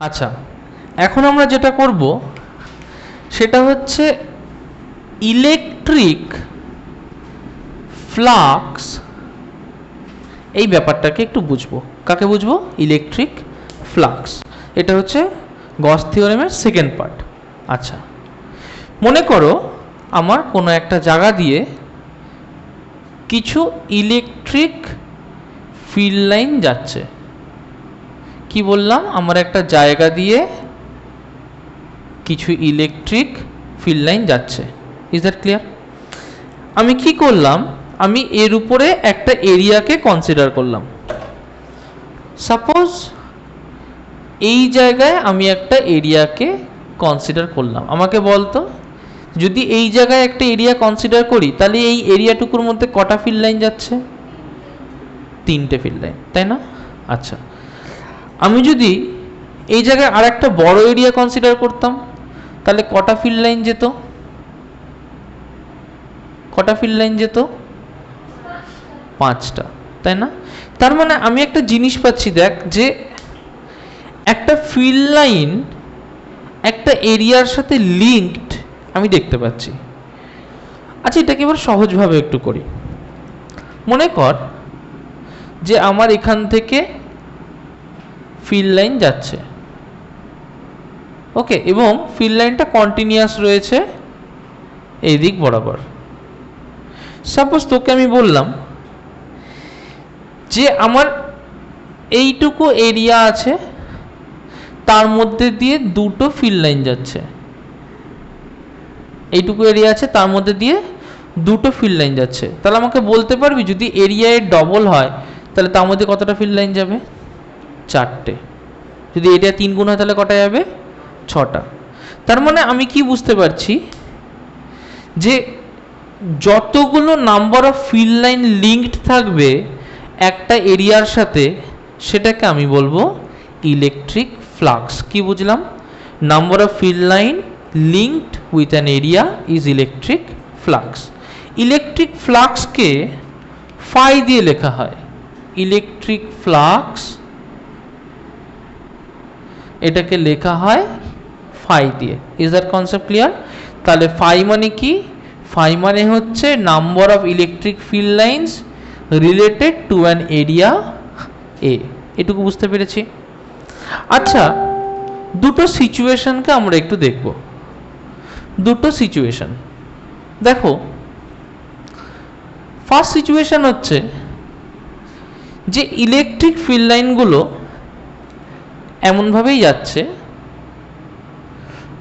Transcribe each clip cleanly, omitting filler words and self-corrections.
আচ্ছা, এখন আমরা যেটা করব সেটা হচ্ছে ইলেকট্রিক ফ্লাক্স, এই ব্যাপারটাকে একটু বুঝবো। কাকে বুঝবো? Electric flux. এটা হচ্ছে গস থিওরেমের সেকেন্ড পার্ট। আচ্ছা, মনে করো আমার কোনো একটা জায়গা দিয়ে কিছু ইলেকট্রিক ফিল্ড লাইন যাচ্ছে। কি বললাম? আমার একটা জায়গা দিয়ে কিছু ইলেকট্রিক ফিল্ড লাইন যাচ্ছে। Is that clear? আমি কি করলাম? আমি এর উপরে একটা এরিয়াকে কনসিডার করলাম। সাপোজ এই জায়গায় আমি একটা এরিয়াকে কনসিডার করলাম। আমাকে বলতো, যদি এই জায়গায় একটা এরিয়া কনসিডার করি তাহলে এই এরিয়াটুকুর মধ্যে কটা ফিল্ড লাইন যাচ্ছে? 3টে ফিল্ড লাইন, তাই না? আচ্ছা, আমি যদি এই জায়গায় আর একটা বড় এরিয়া কনসিডার করতাম তাহলে কটা ফিল্ড লাইন যেত? কটা ফিল্ড লাইন যেত? 5টা, তাই না? তার মানে আমি একটা জিনিস পাচ্ছি, দেখ, যে একটা ফিল্ড লাইন একটা এরিয়ার সাথে লিঙ্কড আমি দেখতে পাচ্ছি। আচ্ছা, এটাকে এবার সহজভাবে একটু করি। মনে কর যে আমার এখান থেকে ফিল্ড লাইন যাচ্ছে, ওকে, এবং ফিল্ড লাইনটা কন্টিনিউয়াস রয়েছে এই দিক বরাবর। সাপোজ তোকে আমি বললাম যে আমার এইটুকু এরিয়া আছে, তার মধ্যে দিয়ে দুটো ফিল্ড লাইন যাচ্ছে। এইটুকু এরিয়া আছে, তার মধ্যে দিয়ে দুটো ফিল্ড লাইন যাচ্ছে। তাহলে আমাকে বলতে পারবি যদি এরিয়া এর ডবল হয় তাহলে তার মধ্যে কতটা ফিল্ড লাইন যাবে? 4টে। যদি এরিয়া 3 গুণ হয় তাহলে কটা যাবে? 6টা। তার মানে আমি কি বুঝতে পারছি যে যতগুলো number of field line linked থাকবে একটা এরিয়ার সাথে সেটাকে আমি বলবো ইলেকট্রিক ফ্লাক্স। কি বুঝলাম? Number of field line linked with an area is electric flux. Electric ফ্লাক্সকে ফাই দিয়ে লেখা হয়। ইলেকট্রিক ফ্লাক্স এটাকে লেখা হয় ফাই দিয়ে। Is that concept clear? তাহলে ফাই মানে কি? ফাই মানে হচ্ছে number of electric field lines related to an area এ। এটুকু বুঝতে পেরেছি? আচ্ছা, দুটো সিচুয়েশনকে আমরা একটু দেখব। দুটো সিচুয়েশন দেখো। ফার্স্ট সিচুয়েশন হচ্ছে যে ইলেকট্রিক ফিল্ড লাইনগুলো এমনভাবেই যাচ্ছে।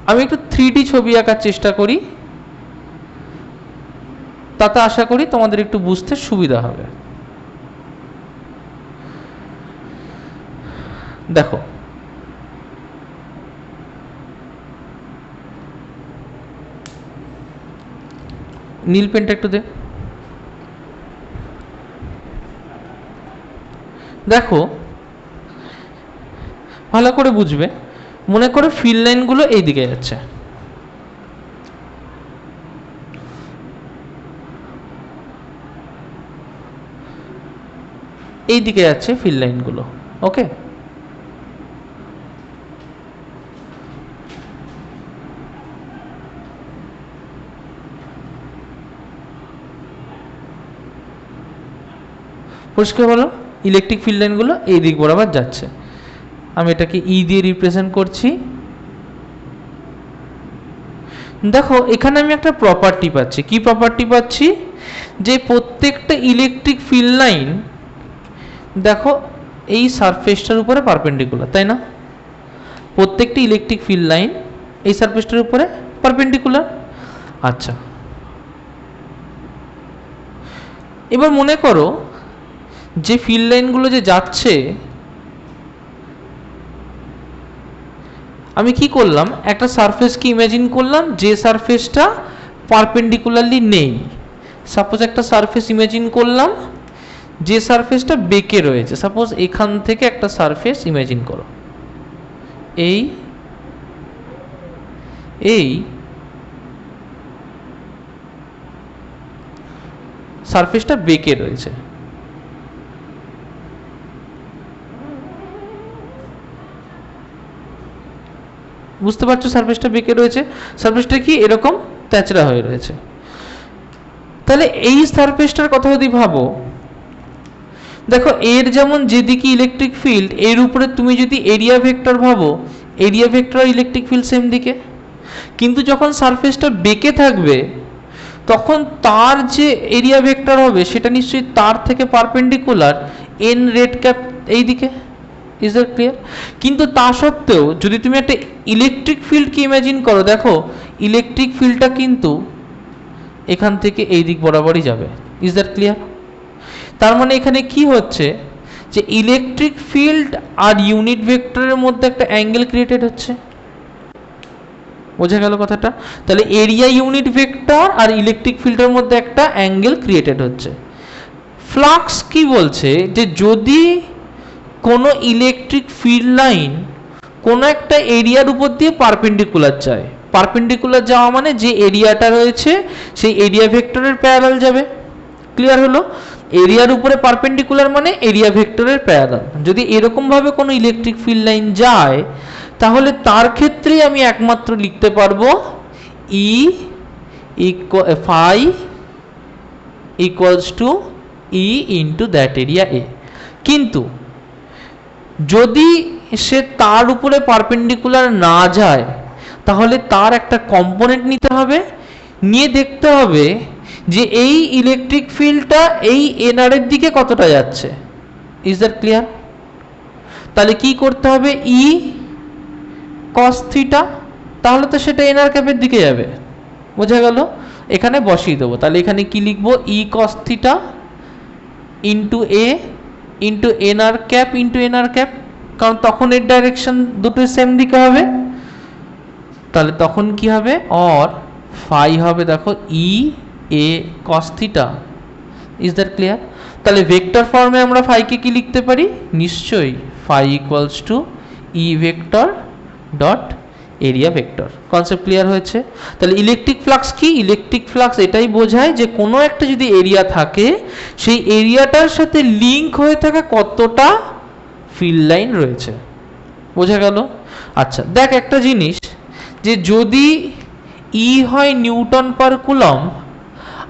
আমি একটু 3D ছবি আঁকার চেষ্টা করি, তাতে আশা করি তোমাদের একটু বুঝতে সুবিধা হবে। দেখো, নীল পেনটা একটু দে। দেখো, ভালো করে বুঝবে। মনে করো ফিল্ড লাইনগুলো এই দিকে যাচ্ছে, এই দিকে যাচ্ছে ফিল্ড লাইনগুলো, ওকে। পরিষ্কার বলো? ইলেকট্রিক ফিল্ড লাইনগুলো এই দিক বরাবর যাচ্ছে। আমি এটাকে ই দিয়ে রিপ্রেজেন্ট করছি। দেখো, এখানে আমি একটা প্রপার্টি পাচ্ছি। কি প্রপার্টি পাচ্ছি? যে প্রত্যেকটা ইলেকট্রিক ফিল্ড লাইন দেখো এই সারফেসটার উপরে পারপেন্ডিকুলার, তাই না? প্রত্যেকটি ইলেকট্রিক ফিল্ড লাইন এই সারফেসটার উপরে পারপেন্ডিকুলার। আচ্ছা, এবার মনে করো যে ফিল্ড লাইনগুলো যে যাচ্ছে, আমি কি করলাম? একটা সারফেসকে ইমাজিন করলাম যে সারফেসটা পারপেন্ডিকুলারলি নেই। সাপোজ একটা সারফেস ইমাজিন করলাম যে সারফেসটা বেঁকে রয়েছে। সাপোজ এখান থেকে একটা সারফেস ইমাজিন করো, এই এই সারফেসটা বেঁকে রয়েছে। বুঝতে পারছো সারফেসটা বেঁকে রয়েছে, সারফেসটা কি এরকম তেচড়া হয়ে রয়েছে। তাহলে এই সারফেসটার কথা যদি ভাবো, দেখো এর যেমন যেদিকে ইলেকট্রিক ফিল্ড, এর উপরে তুমি যদি এরিয়া ভেক্টর ভাবো, এরিয়া ভেক্টর আর ইলেকট্রিক ফিল্ড সেম দিকে। কিন্তু যখন সারফেসটা বেঁকে থাকবে তখন তার যে এরিয়া ভেক্টর হবে সেটা নিশ্চয়ই তার থেকে পারপেন্ডিকুলার এন রেড ক্যাপ এই দিকে। Is that clear? কিন্তু তা সত্ত্বেও যদি তুমি একটা ইলেকট্রিক ফিল্ডকে ইমাজিন করো, দেখো ইলেকট্রিক ফিল্ডটা কিন্তু এখান থেকে এই দিক বরাবরই যাবে। Is that clear? তার মানে এখানে কি হচ্ছে যে ইলেকট্রিক ফিল্ড আর ইউনিট ভেক্টরের মধ্যে একটা অ্যাঙ্গেল ক্রিয়েটেড হচ্ছে। বোঝা গেল কথাটা? তাহলে এরিয়া ইউনিট ভেক্টর আর ইলেকট্রিক ফিল্ডের মধ্যে একটা অ্যাঙ্গেল ক্রিয়েটেড হচ্ছে। ফ্লাক্স কি বলছে যে যদি কোনো ইলেকট্রিক ফিল্ড লাইন কোনো একটা এরিয়ার উপর দিয়ে পারপেন্ডিকুলার যায়, পারপেন্ডিকুলার যাওয়া মানে যে এরিয়াটা রয়েছে সেই এরিয়া ভেক্টরের প্যারালাল যাবে। ক্লিয়ার হলো? এরিয়ার উপরে পারপেন্ডিকুলার মানে এরিয়া ভেক্টরের প্যারালাল। যদি এরকম ভাবে কোনো ইলেকট্রিক ফিল্ড লাইন যায় তাহলে তার ক্ষেত্রেই আমি একমাত্র লিখতে পারবো E phi equals to E into that area এ। কিন্তু যদি সে তার উপরে পারপেন্ডিকুলার না যায় তাহলে তার একটা কম্পোনেন্ট নিতে হবে, নিয়ে দেখতে হবে যে এই ইলেকট্রিক ফিল্ডটা এই এনআর এর দিকে কতটা যাচ্ছে। Is that clear? তাহলে কি করতে হবে, ই কস থিটা, তাহলে তো সেটা এনআর ক্যাপের দিকে যাবে। বোঝা গেল? এখানে বসিয়ে দেবো। তাহলে এখানে কি লিখবো, E cos theta into A into NR cap into NR cap, কারণ তখন এর ডাইরেকশন দুটোই সেম দিকে হবে। তাহলে তখন কি হবে, অর ফাই হবে দেখো E A cos theta. Is that clear? তাহলে ভেক্টর ফর্মে আমরা ফাইকে কি লিখতে পারি, নিশ্চয়ই phi equals to E vector dot area vector. Concept clear হয়েছে? তাহলে ইলেকট্রিক ফ্লাক্স কি, ইলেকট্রিক ফ্লাক্স এটাই বোঝায় যে কোনো একটা যদি এরিয়া থাকে সেই এরিয়াটার সাথে লিঙ্ক হয়ে থাকা কতটা ফিল্ড লাইন রয়েছে। বোঝা গেল? আচ্ছা দেখ একটা জিনিস, যে যদি ই হয় নিউটন পার কুলম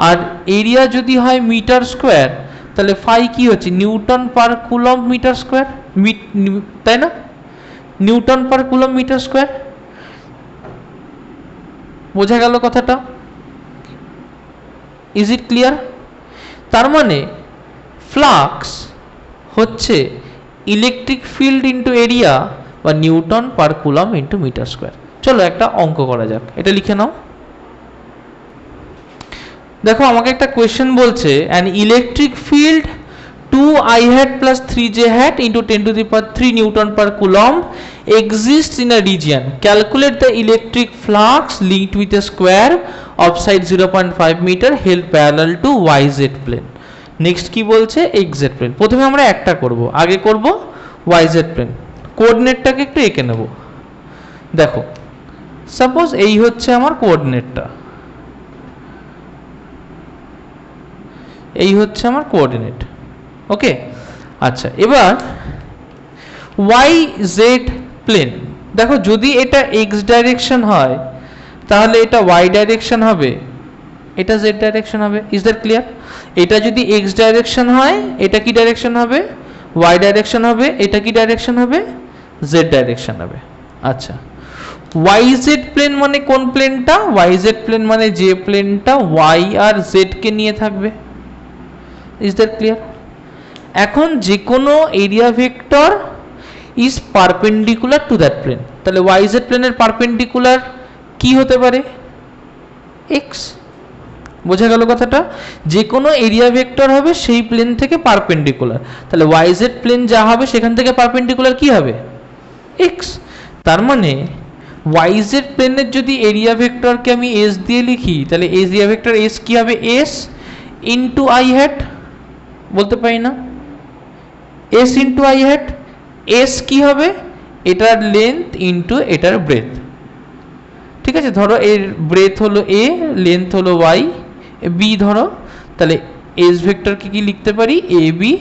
আর এরিয়া যদি হয় মিটার স্কোয়ার, তাহলে ফাই কি হচ্ছে, newton per coulomb metre square, তাই না? Newton per coulomb metre square. বোঝা গেল কথাটা? Is it clear? তার মানে ফ্লাক্স হচ্ছে ইলেকট্রিক ফিল্ড ইন্টু এরিয়া বা newton per coulomb into metre square. চলো একটা অঙ্ক করা যাক, এটা লিখে নাও। দেখো আমাকে একটা কোয়েশ্চেন বলছে, an electric field 2i hat plus 3j hat into 10 to the power 3 Newton per coulomb exists in a region. Calculate the electric flux linked with a square of side 0.5 meter held parallel to yz plane. Next কি বলছে, xz plane. প্রথমে আমরা একটা করব, আগে করব yz plane। কোঅর্ডিনেটটাকে একটু এঁকে নেব। দেখো সাপোজ এই হচ্ছে আমার কোঅর্ডিনেটটা, এই হচ্ছে আমার কোঅর্ডিনেট। ওকে, আচ্ছা এবার ওয়াই জেড প্লেন, দেখো যদি এটা এক্স ডাইরেকশন হয় তাহলে এটা ওয়াই ডাইরেকশন হবে, এটা জেড ডাইরেকশন হবে। Is that clear? এটা যদি এক্স ডাইরেকশন হয় এটা কি ডাইরেকশন হবে, ওয়াই ডাইরেকশন হবে। এটা কি ডাইরেকশন হবে, জেড ডাইরেকশন হবে। আচ্ছা ওয়াই জেড প্লেন মানে কোন প্লেনটা, ওয়াই জেড প্লেন মানে যে প্লেনটা ওয়াই আর জেড কে নিয়ে থাকবে। Is that clear? এখন যে কোনো area vector is perpendicular to that plane, তাহলে ওয়াই জেড প্লেনের পারপেন্ডিকুলার কি হতে পারে, এক্স। বোঝা গেল কথাটা? যে কোনো এরিয়া ভেক্টর হবে সেই প্লেন থেকে পারপেন্ডিকুলার, তাহলে ওয়াই জেড প্লেন যা হবে সেখান থেকে পারপেন্ডিকুলার কি হবে, এক্স। তার মানে ওয়াই জেড প্লেনের যদি এরিয়া ভেক্টরকে আমি এস দিয়ে লিখি তাহলে এরিয়া ভেক্টর এস কি হবে, এস ইন্টু আই হ্যাট, বলতে পারি না, S into I hat. S কি হবে, এটার লেন্থ ইন্টু এটার ব্রেথ। ঠিক আছে, ধরো এর ব্রেথ হলো এ, লেন্থ হলো ওয়াই, বি ধরো, তাহলে এস ভেক্টরকে কি লিখতে পারি, A B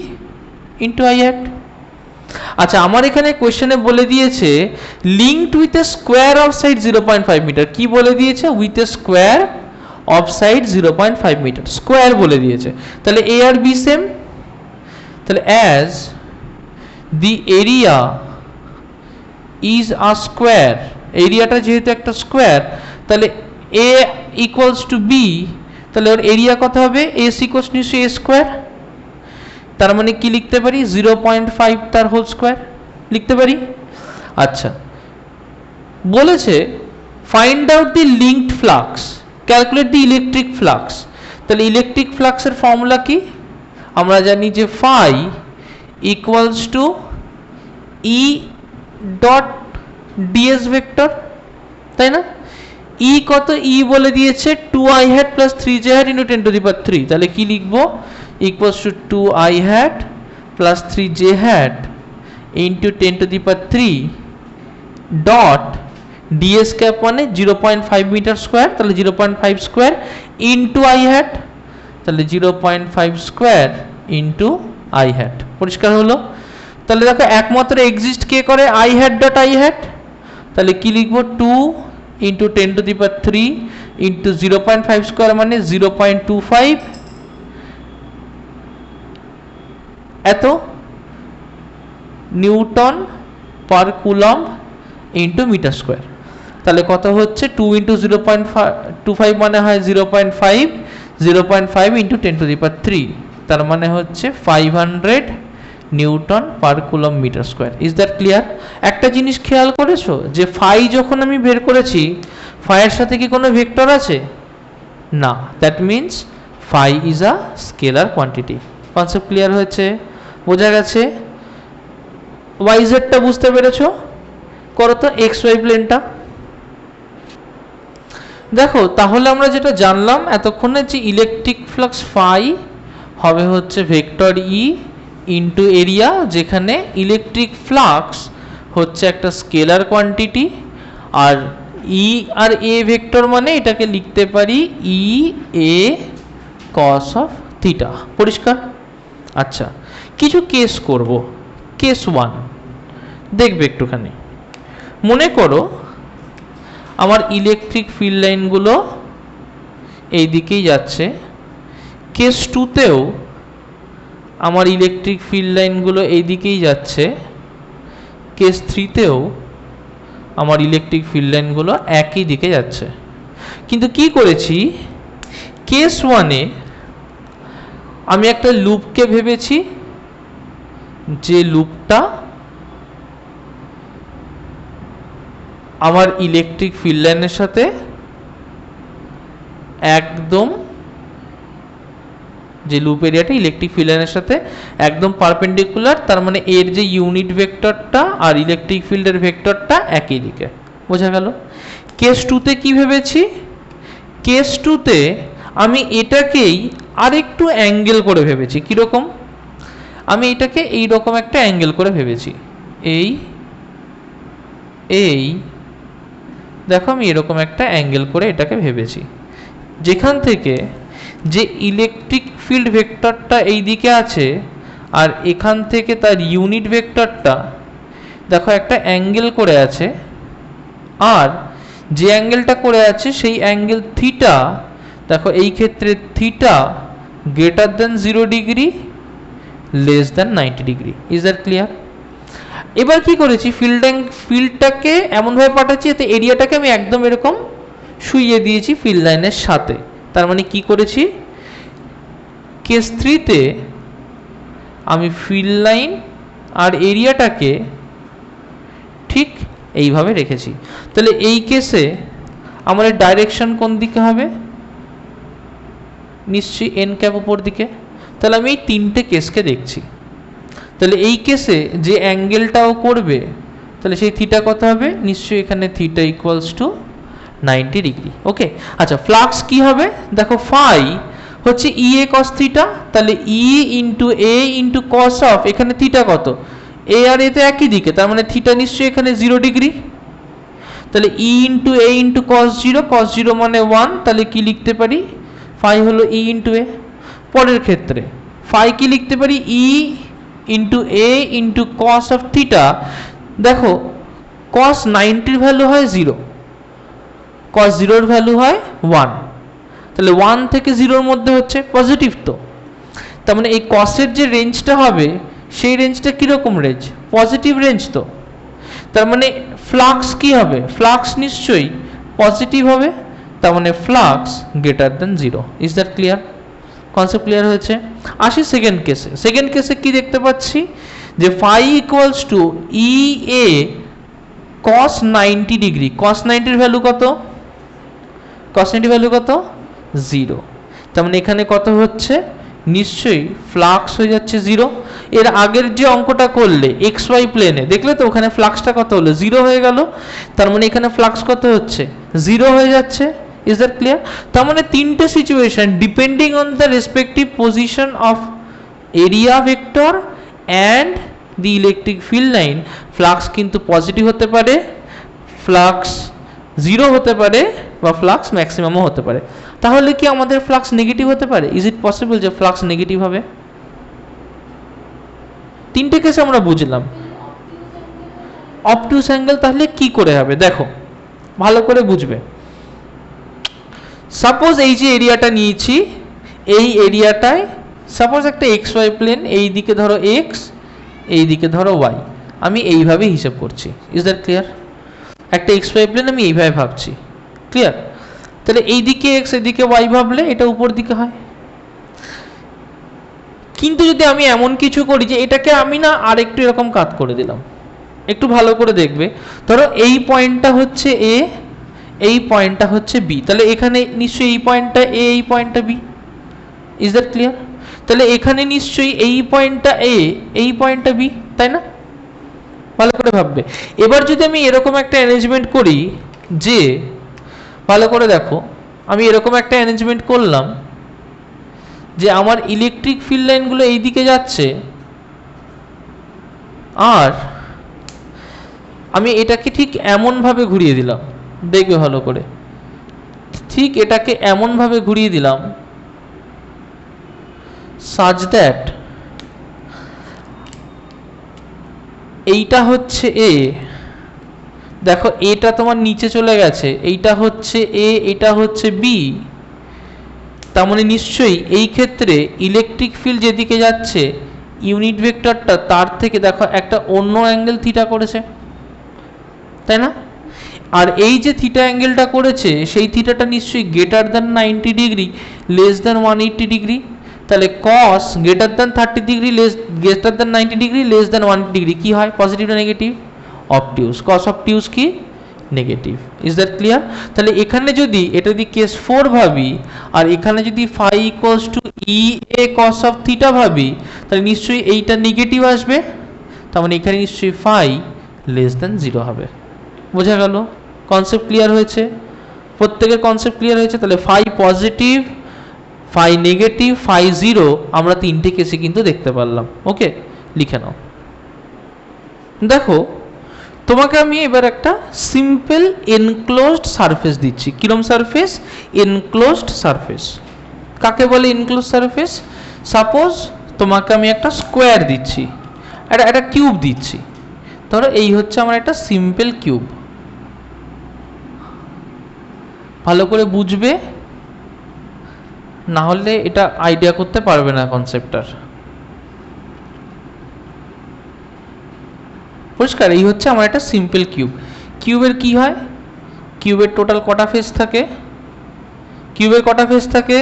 into I hat. আচ্ছা, আমার এখানে কোশ্চেনে বলে দিয়েছে linked with a square of side 0.5 metre. কি বলে দিয়েছে? With a square of side 0.5 metre, square বলে দিয়েছে। তাহলে এ আর বি সেম, তাহলে as the area is a square, এরিয়াটা যেহেতু একটা স্কোয়ার, তাহলে এ ইকুয়ালস টু বি, তাহলে ওর এরিয়া কত হবে? S equals to A square. তার মানে কি লিখতে পারি? 0.5 তার হোল স্কোয়ার লিখতে পারি। আচ্ছা, বলেছে find out the linked flux, calculate the electric flux. তাহলে ইলেকট্রিক ফ্লাক্সের ফর্মুলা কি? আমরা জানি যে phi equals to E dot DS vector, তাই না? ই কত? ই বলে দিয়েছে 2i hat plus 3j hat into 10 to the power 3। তাহলে কি লিখবো? Equals to 2i hat plus 3j hat into 10 to the power 3 dot DS cap মানে 0.5 metre square, তাহলে 0.5 স্কোয়ার ইন্টু আই হ্যাট, তাহলে 0.5 square into I hat. পরিষ্কার হলো? তাহলে দেখো একমাত্র এক্সিস্ট কে করে? I hat dot I hat. তাহলে কি লিখবো? 2 into 10 to the power 3 into 0.5 square মানে 0.25 এত newton per coulomb into metre square. তাহলে কত হচ্ছে? 2 ইন্টু 0.25 মানে হয় 0.5, 0.5 ইন্টু 10 টু দি পাওয়ার 3, তার মানে হচ্ছে 500 newton per coulomb metre square. Is that clear? একটা জিনিস খেয়াল করেছো যে ফাই যখন আমি বের করেছি, ফাইয়ের সাথে কি কোনো ভেক্টর আছে? না, that means phi is a scalar quantity. Concept clear হয়েছে? বোঝা গেছে? ওয়াই জেডটা বুঝতে পেরেছো? করো তো এক্স ওয়াই প্লেনটা। দেখো তাহলে আমরা যেটা জানলাম এতক্ষণে, যে ইলেকট্রিক ফ্লাক্স ফাই হবে হচ্ছে ভেক্টর ই ইন্টু এরিয়া, যেখানে ইলেকট্রিক ফ্লাক্স হচ্ছে একটা স্কেলার কোয়ান্টিটি, আর ই আর এ ভেক্টর মানে এটাকে লিখতে পারি ই এ কস অফ থিটা। পরিষ্কার? আচ্ছা, কিছু কেস করব। কেস 1 দেখবে একটুখানি। মনে করো আমার ইলেকট্রিক ফিল্ড লাইনগুলো এই দিকেই যাচ্ছে। কেস 2তেও আমার ইলেকট্রিক ফিল্ড লাইনগুলো এই দিকেই যাচ্ছে। কেস 3তেও আমার ইলেকট্রিক ফিল্ড লাইনগুলো একই দিকে যাচ্ছে। কিন্তু কি করেছি? কেস 1-এ আমি একটা লুপকে ভেবেছি, যে লুপটা আমার ইলেকট্রিক ফিল্ড লাইনের সাথে একদম, যে লুপ এরিয়াটা ইলেকট্রিক ফিল্ড লাইনের সাথে একদম পারপেন্ডিকুলার, তার মানে এর যে ইউনিট ভেক্টরটা আর ইলেকট্রিক ফিল্ডের ভেক্টরটা একই দিকে। বোঝা গেল? কেস 2-তে কি ভেবেছি? কেস 2-তে আমি এটাকেই আরেকটু অ্যাঙ্গেল করে ভেবেছি। কীরকম? আমি এটাকে এইরকম একটা অ্যাঙ্গেল করে ভেবেছি। এই দেখো আমি এরকম একটা অ্যাঙ্গেল করে এটাকে ভেবেছি, যেখান থেকে যে ইলেকট্রিক ফিল্ড ভেক্টরটা এই দিকে আছে আর এখান থেকে তার ইউনিট ভেক্টরটা দেখো একটা অ্যাঙ্গেল করে আছে, আর যে অ্যাঙ্গেলটা করে আছে সেই অ্যাঙ্গেল থিটা, দেখো এই ক্ষেত্রে theta greater than 0 degree less than 90 degree. Is that clear? এবার কি করেছি? ফিল্ডটাকে এমনভাবে পাঠাচ্ছি যাতে এরিয়াটাকে আমি একদম এরকম শুইয়ে দিয়েছি ফিল্ড লাইনের সাথে। তার মানে কি করেছি? কেস 3-তে আমি ফিল্ড লাইন আর এরিয়াটাকে ঠিক এইভাবে রেখেছি। তাহলে এই কেসে আমার ডাইরেকশন কোন দিকে হবে? নিশ্চয়ই এন ক্যাপ উপর দিকে। তাহলে আমি এই 3টে কেসকে দেখছি। তাহলে এই কেসে যে অ্যাঙ্গেলটাও করবে, তাহলে সেই থিটা কত হবে? নিশ্চয়ই এখানে থিটা ইকুয়ালস টু 90 ডিগ্রি। ওকে, আচ্ছা ফ্লাক্স কি হবে? দেখো ফাই হচ্ছে ই এ কস থিটা, তাহলে E into A into cos of, এখানে থিটা কত? এ আর এতে একই দিকে, তার মানে থিটা নিশ্চয়ই এখানে 0 ডিগ্রি। তাহলে ই ইন্টু এ ইন্টু কস 0, কস 0 মানে 1, তাহলে কি লিখতে পারি? ফাই হলো ই ইন্টু এ। পরের ক্ষেত্রে ফাই কি লিখতে পারি? E into A into cos of theta. দেখো কস 90 ভ্যালু হয় 0, কস 0 ভ্যালু হয় 1, তাহলে 1 থেকে 0 মধ্যে হচ্ছে পজিটিভ। তো তার মানে এই কসের যে রেঞ্জটা হবে সেই রেঞ্জটা কীরকম রেঞ্জ? Positive range. তো তার মানে ফ্লাক্স কি হবে? ফ্লাক্স নিশ্চয়ই পজিটিভ হবে, তার মানে flux greater than 0। Is that clear? Concept clear হয়েছে? আসি সেকেন্ড কেসে। সেকেন্ড কেসে কি দেখতে পাচ্ছি যে phi equals to E A cos 90 degree. Cos 90 value কত? কস 90 ভ্যালু কত? 0। তার মানে এখানে কত হচ্ছে? নিশ্চয়ই ফ্লাক্স হয়ে যাচ্ছে 0। এর আগের যে অঙ্কটা করলে এক্স ওয়াই প্লেনে দেখলে তো ওখানে ফ্লাক্সটা কত হলো? 0 হয়ে গেল। তার মানে এখানে ফ্লাক্স কত হচ্ছে? 0 হয়ে যাচ্ছে। Is that clear? তার মানে তিনটে situation depending on the respective position of area vector and the electric field line, flux কিন্তু পজিটিভ হতে পারে, ফ্লাক্স 0 হতে পারে, বা ফ্লাক্স ম্যাক্সিমামও হতে পারে। তাহলে কি আমাদের ফ্লাক্স নেগেটিভ হতে পারে? ইজ ইট পসিবল যে ফ্লাক্স নেগেটিভ হবে? তিনটে কেসে আমরা বুঝলাম। অবটিউস অ্যাঙ্গেল তাহলে কি করে হবে? দেখো ভালো করে বুঝবে। সাপোজ এই যে এরিয়াটা নিয়েছি, এই এরিয়াটায় সাপোজ একটা এক্স ওয়াই প্লেন, এই দিকে ধরো এক্স, এই দিকে ধরো ওয়াই, আমি এইভাবে হিসাব করছি। Is that clear? একটা এক্স ওয়াই প্লেন আমি এইভাবে ভাবছি। ক্লিয়ার? তাহলে এই দিকে এক্স এদিকে ওয়াই ভাবলে এটা উপর দিকে হয়। কিন্তু যদি আমি এমন কিছু করি যে এটাকে আমি না আর একটু এরকম কাট করে দিলাম, একটু ভালো করে দেখবে, ধরো এই পয়েন্টটা হচ্ছে এ, এই পয়েন্টটা হচ্ছে বি, তাহলে এখানে নিশ্চয়ই এই পয়েন্টটা এ, এই পয়েন্টটা বি। Is that clear? তাহলে এখানে নিশ্চয়ই এই পয়েন্টটা এ, এই পয়েন্টটা বি, তাই না? ভালো করে ভাববে। এবার যদি আমি এরকম একটা অ্যারেঞ্জমেন্ট করি যে, ভালো করে দেখো, আমি এরকম একটা অ্যারেঞ্জমেন্ট করলাম যে আমার ইলেকট্রিক ফিল্ড লাইনগুলো এই দিকে যাচ্ছে, আর আমি এটাকে ঠিক এমনভাবে ঘুরিয়ে দিলাম, দেখবে ভালো করে, ঠিক এটাকে এমনভাবে ঘুরিয়ে দিলাম such that এইটা হচ্ছে এ, দেখো এটা তোমার নিচে চলে গেছে, এইটা হচ্ছে এ, এটা হচ্ছে বি। তার মানে নিশ্চয়ই এই ক্ষেত্রে ইলেকট্রিক ফিল্ড যেদিকে যাচ্ছে ইউনিট ভেক্টরটা তার থেকে দেখো একটা অন্য অ্যাঙ্গেল থিটা করেছে, তাই না? আর এই যে থিটা অ্যাঙ্গেলটা করেছে সেই থিটাটা নিশ্চয়ই greater than 90 degree, less than 180 degree. তাহলে cos greater than 30 degree, greater than 90 degree, less than 180 degree কি হয়? পজিটিভ না নেগেটিভ? অবটিউস। কস অবটিউস কি? নেগেটিভ। Is that clear? তাহলে এখানে যদি এটা যদি কেস 4 ভাবি, আর এখানে যদি phi equals to E A cos of theta ভাবি, তাহলে নিশ্চয়ই এইটা নেগেটিভ আসবে, তার মানে এখানে নিশ্চয়ই ফাই লেস দ্যান 0 হবে। বোঝা গেল? কনসেপ্ট ক্লিয়ার হয়েছে? প্রত্যেকের কনসেপ্ট ক্লিয়ার হয়েছে? তাহলে phi positive, phi negative, phi 0 আমরা তিনটে কেসে কিন্তু দেখতে পারলাম। ওকে, লিখে নাও। দেখো তোমাকে আমি এবার একটা সিম্পল এনক্লোজড সারফেস দিচ্ছি। কিরম সারফেস? Enclosed surface. কাকে বলে এনক্লোজড সারফেস? সাপোজ তোমাকে আমি একটা স্কোয়ার দিচ্ছি, একটা কিউব দিচ্ছি, ধরো এই হচ্ছে আমার একটা সিম্পল কিউব। ভালো করে বুঝবে, না হলে এটা আইডিয়া করতে পারবে না কনসেপ্টটার। পরিষ্কার? এই হচ্ছে আমার একটা সিম্পল কিউব। কিউবের কি হয়? কিউবের টোটাল কটা ফেস থাকে? কিউবের কটা ফেস থাকে?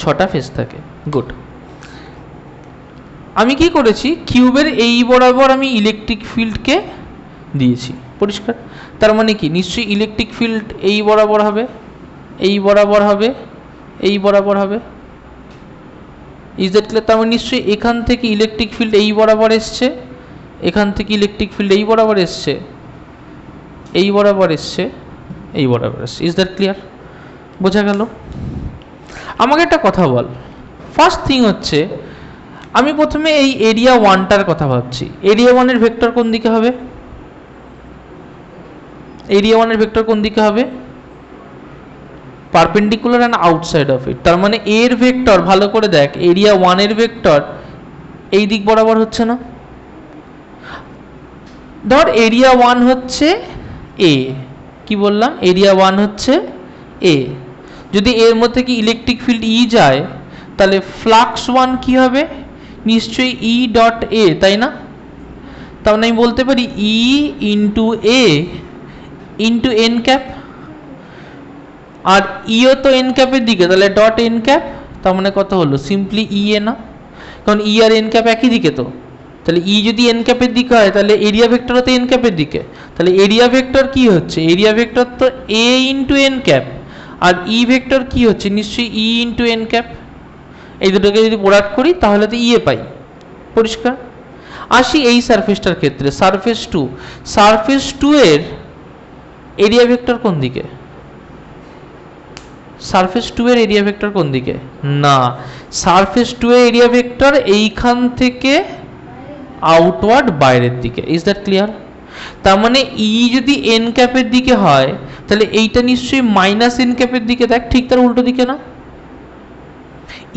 6টা ফেস থাকে। গুড। আমি কি করেছি, কিউবের এই বরাবর আমি ইলেকট্রিক ফিল্ডকে দিয়েছি। পরিষ্কার? তার মানে কি, নিশ্চয়ই ইলেকট্রিক ফিল্ড এই বরাবর হবে, এই বরাবর হবে, এই বরাবর হবে। Is that clear? তার মানে নিশ্চয়ই এখান থেকে ইলেকট্রিক ফিল্ড এই বরাবর এসছে, এখান থেকে ইলেকট্রিক ফিল্ড এই বরাবর এসছে, এই বরাবর এসছে, এই বরাবর এসছে। Is that clear? বোঝা গেল? আমাকে একটা কথা বল। ফার্স্ট থিং হচ্ছে, আমি প্রথমে এই এরিয়া 1টার কথা ভাবছি। এরিয়া 1 এর ভেক্টর কোন দিকে হবে? এরিয়া 1 এর ভেক্টর কোন দিকে হবে? Perpendicular and outside of it. তার মানে এর ভেক্টর, ভালো করে দেখ, এরিয়া 1 এর ভেক্টর এই দিক বরাবর হচ্ছে না। ধর এরিয়া 1 হচ্ছে এ, কি বললাম, এরিয়া 1 হচ্ছে এ, যদি এর মধ্যে কি ইলেকট্রিক ফিল্ড ই যায় তাহলে ফ্লাক্স 1 কি হবে, নিশ্চয়ই ই ডট এ, তাই না? তার মানে আমি বলতে পারি E into A into N cap, আর ইও তো এন ক্যাপের দিকে, তাহলে ডট এন ক্যাপ, তার মানে কত হলো, সিম্পলি ই এ না, কারণ ই আর এন ক্যাপ একই দিকে, তো তাহলে ই যদি এন ক্যাপের দিকে হয় তাহলে এরিয়া ভেক্টরও তো এন ক্যাপের দিকে, তাহলে এরিয়া ভেক্টর কি হচ্ছে, এরিয়া ভেক্টর তো এ ইন্টু এন ক্যাপ, আর ই ভেক্টর কি হচ্ছে, নিশ্চয়ই ই ইন্টু এন ক্যাপ। এই দুটোকে যদি প্রোডাক্ট করি তাহলে তো ইয়ে পাই, পরিষ্কার। আসি এই সারফেসটার ক্ষেত্রে, সারফেস 2, সারফেস 2 এর এরিয়া ভেক্টর কোন দিকে, সারফেস 2 এর এরিয়া ভেক্টর কোন দিকে, না, সারফেস 2 এর এরিয়া ভেক্টর এইখান থেকে আউটওয়ার্ড বাইরের দিকে। Is that clear? তার মানে ই যদি এন ক্যাপের দিকে হয় তাহলে এইটা নিশ্চয়ই মাইনাস এন ক্যাপের দিকে, দেখ ঠিক তার উল্টো দিকে না,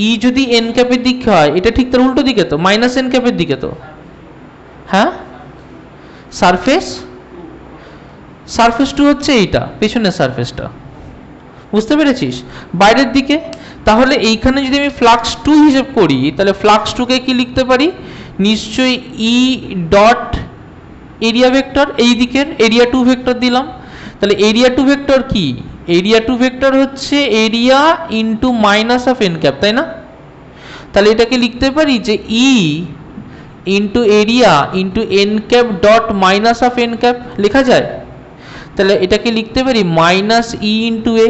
ই যদি এন ক্যাপের দিকে হয় এটা ঠিক তার উল্টো দিকে, তো মাইনাস এন ক্যাপের দিকে, তো হ্যাঁ, সারফেস 2 হচ্ছে এইটা পেছনের সারফেসটা, বুঝতে পেরেছিস, বাইরের দিকে। তাহলে এইখানে যদি আমি ফ্লাক্স 2 হিসেব করি তাহলে ফ্লাক্স 2 কে কি লিখতে পারি, নিশ্চয়ই ই ডট এরিয়া ভেক্টর, এই দিকের এরিয়া 2 ভেক্টর দিলাম, তাহলে এরিয়া 2 ভেক্টর কি, এরিয়া 2 ভেক্টর হচ্ছে area into minus of N cap, তাই না? তাহলে এটাকে লিখতে পারি যে E into area into N cap dot minus of N cap, লেখা যায়? তাহলে এটাকে লিখতে পারি মাইনাস ই ইন্টু এ,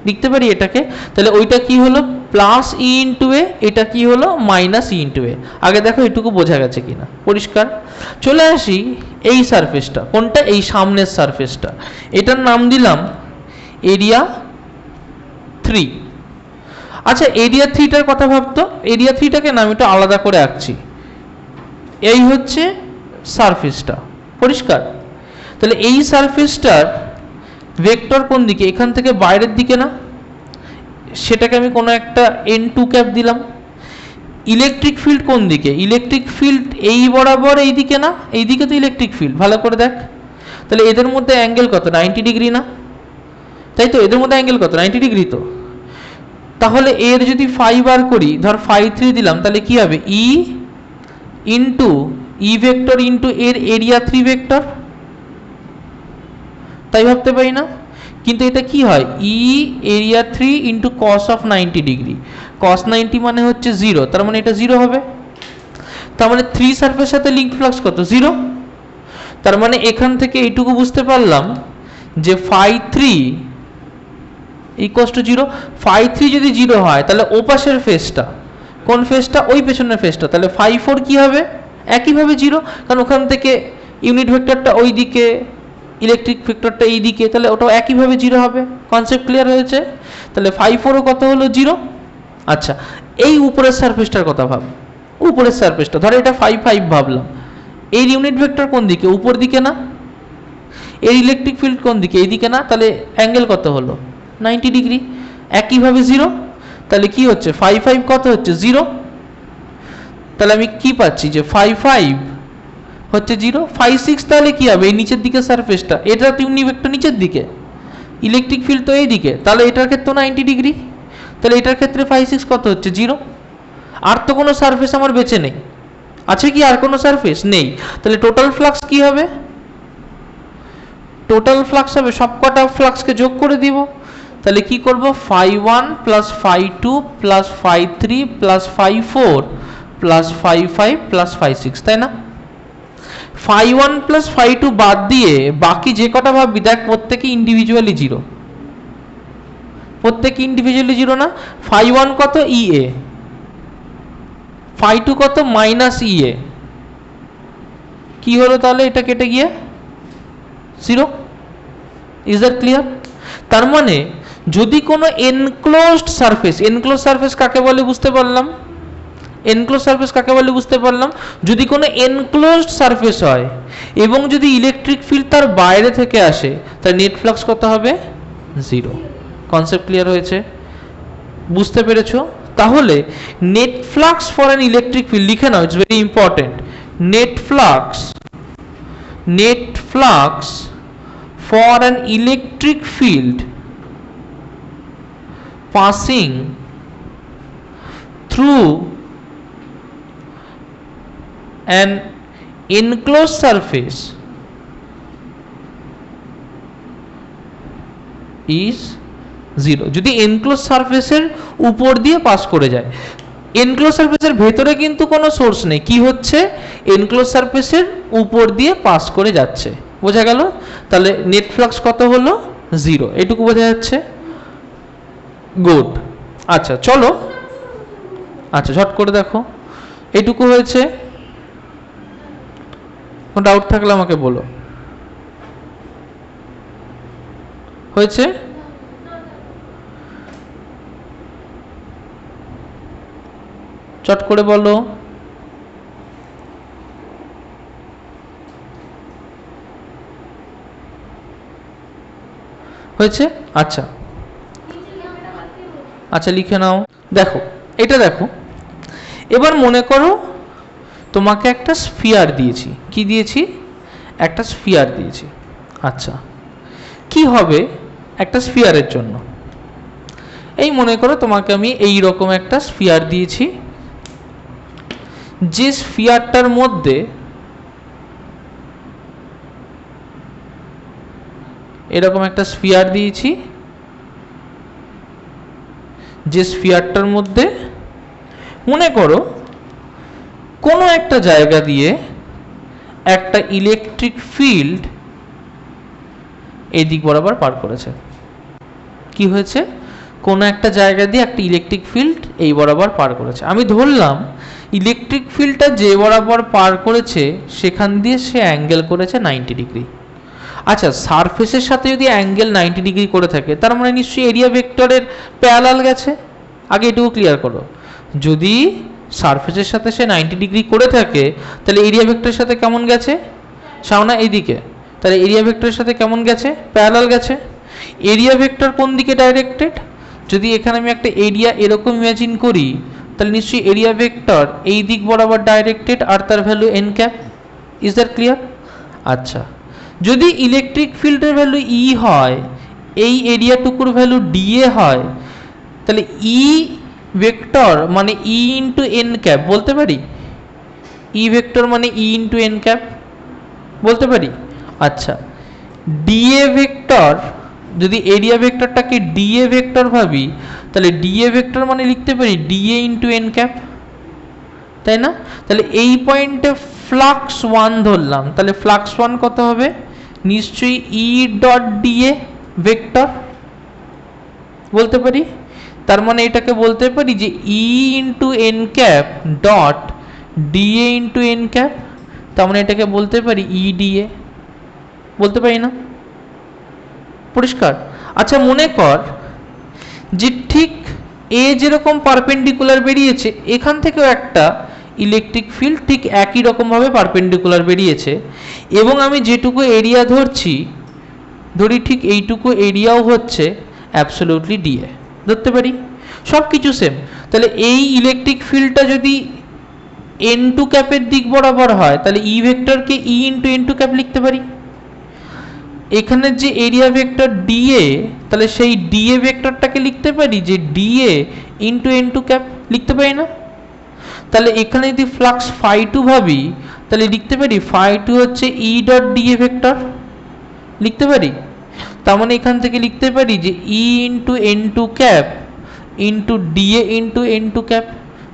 লিখতে পারি এটাকে, তাহলে ওইটা কি হলো প্লাস ই ইন্টু এ, এটা কি হলো মাইনাস ই ইন্টু এ। আগে দেখো এটুকু বোঝা গেছে কিনা, পরিষ্কার। চলে আসি এই সারফেসটা, কোনটা, এই সামনের সারফেসটা, এটার নাম দিলাম এরিয়া 3। আচ্ছা এরিয়া 3টার কথা ভাবতো, এরিয়া 3টাকে না আমি একটু আলাদা করে আঁকছি, এই হচ্ছে সারফেসটা, পরিষ্কার। তাহলে এই সারফেসটার ভেক্টর কোন দিকে, এখান থেকে বাইরের দিকে না, সেটাকে আমি কোনো একটা n2 ক্যাপ দিলাম। ইলেকট্রিক ফিল্ড কোন দিকে, ইলেকট্রিক ফিল্ড এই বরাবর এই দিকে না, এই দিকে তো ইলেকট্রিক ফিল্ড, ভালো করে দেখ। তাহলে এদের মধ্যে অ্যাঙ্গেল কত, 90 ডিগ্রি না, তাই তো, এদের মধ্যে অ্যাঙ্গেল কত, 90 ডিগ্রি তো। তাহলে এর যদি ফাই বার করি, ধর ফাই 3 দিলাম, তাহলে কি হবে, E into E vector into এর এরিয়া 3 ভেক্টর, তাই ভাবতে পারি না? কিন্তু এটা কি হয়, E area 3 into cos of 90 degree, cos 90 মানে হচ্ছে 0, তার মানে এটা 0 হবে। তার মানে 3 সারফেসের সাথে লিঙ্ক ফ্লাক্স কত, 0। তার মানে এখান থেকে এইটুকু বুঝতে পারলাম যে ফাই 3 ইকুয়ালস টু 0। ফাই 3 যদি 0 হয় তাহলে ও পাশের ফেসটা, কোন ফেসটা, ওই পেছনের ফেসটা, তাহলে ফাই 4 কি হবে, একইভাবে 0, কারণ ওখান থেকে ইউনিট ভেক্টরটা ওই দিকে, ইলেকট্রিক ভেক্টরটা এই দিকে, তাহলে ওটাও একইভাবে 0 হবে। কনসেপ্ট ক্লিয়ার হয়েছে? তাহলে ফাই 4ও কত হলো, 0। আচ্ছা এই উপরের সারফেসটার কথা ভাব, উপরের সারফেসটা ধর এটা ফাই 5 ভাবলাম, এর ইউনিট ভেক্টর কোন দিকে, উপর দিকে না, এর ইলেকট্রিক ফিল্ড কোন দিকে, এই দিকে না, তাহলে অ্যাঙ্গেল কত হলো, 90 ডিগ্রি, একইভাবে 0। তাহলে কি হচ্ছে, ফাই 5 কত হচ্ছে, 0। তাহলে আমি কি পাচ্ছি যে ফাই 5 হচ্ছে 0। ফাই 6 তাহলে কি হবে, এই নিচের দিকে সারফেসটা, এটা তো ইউনিট ভেক্টর নিচের দিকে, ইলেকট্রিক ফিল্ড তো এই দিকে, তাহলে এটার ক্ষেত্রে 90 ডিগ্রি, তাহলে এটার ক্ষেত্রে ফাই 6 কত হচ্ছে, 0। আর তো কোনো সারফেস আমার বেঁচে নেই, আছে কি আর কোনো সারফেস নেই, তাহলে টোটাল ফ্লাক্স কি হবে, টোটাল ফ্লাক্স হবে সবকটা ফ্লাক্সকে যোগ করে দিব, তাহলে কি করব, phi 1 plus phi 2 plus phi 3 plus phi 4 plus phi 5 plus phi 6, তাই না? ফাই 1 প্লাস ফাই 2 বাদ দিয়ে বাকি যে কটা ভাববি দেখ প্রত্যেকে ইন্ডিভিজুয়ালি 0, প্রত্যেকে ইন্ডিভিজুয়ালি 0 না। ফাই 1 কত, ই এ, ফাই 2 কত, মাইনাস ই এ, কি হলো তাহলে, এটা কেটে গিয়ে 0। Is that clear? তার মানে যদি কোনো এনক্লোজড সারফেস, এনক্লোজ সারফেস কাকে বলে বুঝতে পারলাম, এনক্লোজ সারফেস কাকে বলে বুঝতে পারলাম, যদি কোনো এনক্লোজড সারফেস হয় এবং যদি ইলেকট্রিক ফিল্ড তার বাইরে থেকে আসে তার নেট ফ্লাক্স কত হবে, 0। কনসেপ্ট ক্লিয়ার হয়েছে, বুঝতে পেরেছো? তাহলে net flux for an electric field লিখে নাও, it's very important. Net flux for an electric field passing through an enclosed surface is 0 যদি enclosed সারফেসের উপর দিয়ে পাস করে যায়। এনক্লোজ সারফেসের ভেতরে কিন্তু কোনো সোর্স নেই, কি হচ্ছে এনক্লোজ সারফেসের উপর দিয়ে পাস করে যাচ্ছে, বোঝা গেল? তাহলে নেট ফ্লাক্স কত হলো? 0, এটুকু বোঝা যাচ্ছে। গুড। আচ্ছা চলো, আচ্ছা ঝট করে দেখো, এটুকু হয়েছে। কোনো ডাউট থাকলে আমাকে বলো। হয়েছে? চট করে বলো। হয়েছে? আচ্ছা আচ্ছা লিখে নাও। দেখো এটা দেখো, এবার মনে করো তোমাকে একটা স্ফিয়ার দিয়েছি। কি দিয়েছি? একটা স্ফিয়ার দিয়েছি। আচ্ছা কি হবে একটা স্ফিয়ারের জন্য? এই মনে করো তোমাকে আমি এই রকম একটা স্ফিয়ার দিয়েছি, যে স্ফিয়ারটার মধ্যে এরকম একটা স্ফিয়ার দিয়েছি, যে স্ফিয়ারটার মধ্যে মনে করো কোনো একটা জায়গা দিয়ে একটা ইলেকট্রিক ফিল্ড এই দিক বরাবর পার করেছে। কি হয়েছে? কোনো একটা জায়গা দিয়ে একটা ইলেকট্রিক ফিল্ড এই বরাবর পার করেছে। আমি ধরলাম ইলেকট্রিক ফিল্ডটা যে বরাবর পার করেছে সেখান দিয়ে সে অ্যাঙ্গেল করেছে 90 ডিগ্রি। আচ্ছা সারফেসের সাথে যদি অ্যাঙ্গেল 90 ডিগ্রি করে থাকে তার মানে নিশ্চয়ই এরিয়া ভেক্টরের প্যারালাল গেছে। আগে এটুকু ক্লিয়ার করো, যদি সারফেসের সাথে সে 90 ডিগ্রি করে থাকে তাহলে এরিয়া ভেক্টরের সাথে কেমন গেছে? সামনে এইদিকে, তাহলে এরিয়া ভেক্টরের সাথে কেমন গেছে? প্যারালাল গেছে। এরিয়া ভেক্টর কোন দিকে ডাইরেক্টেড? যদি এখানে আমি একটা এরিয়া এরকম ইমাজিন করি তাহলে নিশ্চয়ই এরিয়া ভেক্টর এই দিক বরাবর ডাইরেক্টেড আর তার value N cap. Is that clear? আচ্ছা যদি ইলেকট্রিক ফিল্ডের ভ্যালু ই হয়, এই এরিয়াটুকুর ভ্যালু ডিএ হয়, তাহলে ই ভেক্টর মানে ই ইন্টু এন ক্যাপ বলতে পারি। ই ভেক্টর মানে ই ইন্টু এন ক্যাপ বলতে পারি। আচ্ছা ডিএ ভেক্টর, যদি এরিয়া ভেক্টরটাকে ডিএ ভেক্টর ভাবি তাহলে ডিএ ভেক্টর মানে লিখতে পারি ডিএ ইন্টু এন ক্যাপ, তাই না? তাহলে এই পয়েন্টে ফ্লাক্স 1 ধরলাম, তাহলে ফ্লাক্স 1 কত হবে? নিশ্চয়ই ই ডট ডিএ ভেক্টর বলতে পারি। তার মানে এটাকে বলতে পারি যে E into N cap dot DA into N cap, তার মানে এটাকে বলতে পারি ই ডিএ বলতে পারি না? পরিষ্কার? আচ্ছা মনে কর যে ঠিক এ যেরকম পারপেন্ডিকুলার বেরিয়েছে এখান থেকেও একটা ইলেকট্রিক ফিল্ড ঠিক একই রকমভাবে পারপেন্ডিকুলার বেরিয়েছে, এবং আমি যেটুকু এরিয়া ধরছি ধরি ঠিক এইটুকু এরিয়াও হচ্ছে অ্যাবসলিউটলি ডিএ ধরতে পারি, সব কিছু সেম। তাহলে এই ইলেকট্রিক ফিল্ডটা যদি এন টু ক্যাপের দিক বরাবর হয় তাহলে ই ভেক্টরকে ই ইন্টু এন টু ক্যাপ লিখতে পারি। এখানে যে এরিয়া ভেক্টর ডিএ, তাহলে সেই ডিএ ভেক্টরটাকে লিখতে পারি যে DA into N two cap লিখতে পারি না? তাহলে এখানে যদি ফ্লাক্স ফাই টু ভাবি তাহলে লিখতে পারি ফাই টু হচ্ছে ই ডট ডিএ ভেক্টর লিখতে পারি। তার মানে এখান থেকে লিখতে পারি যে E into N two cap into DA into N two cap,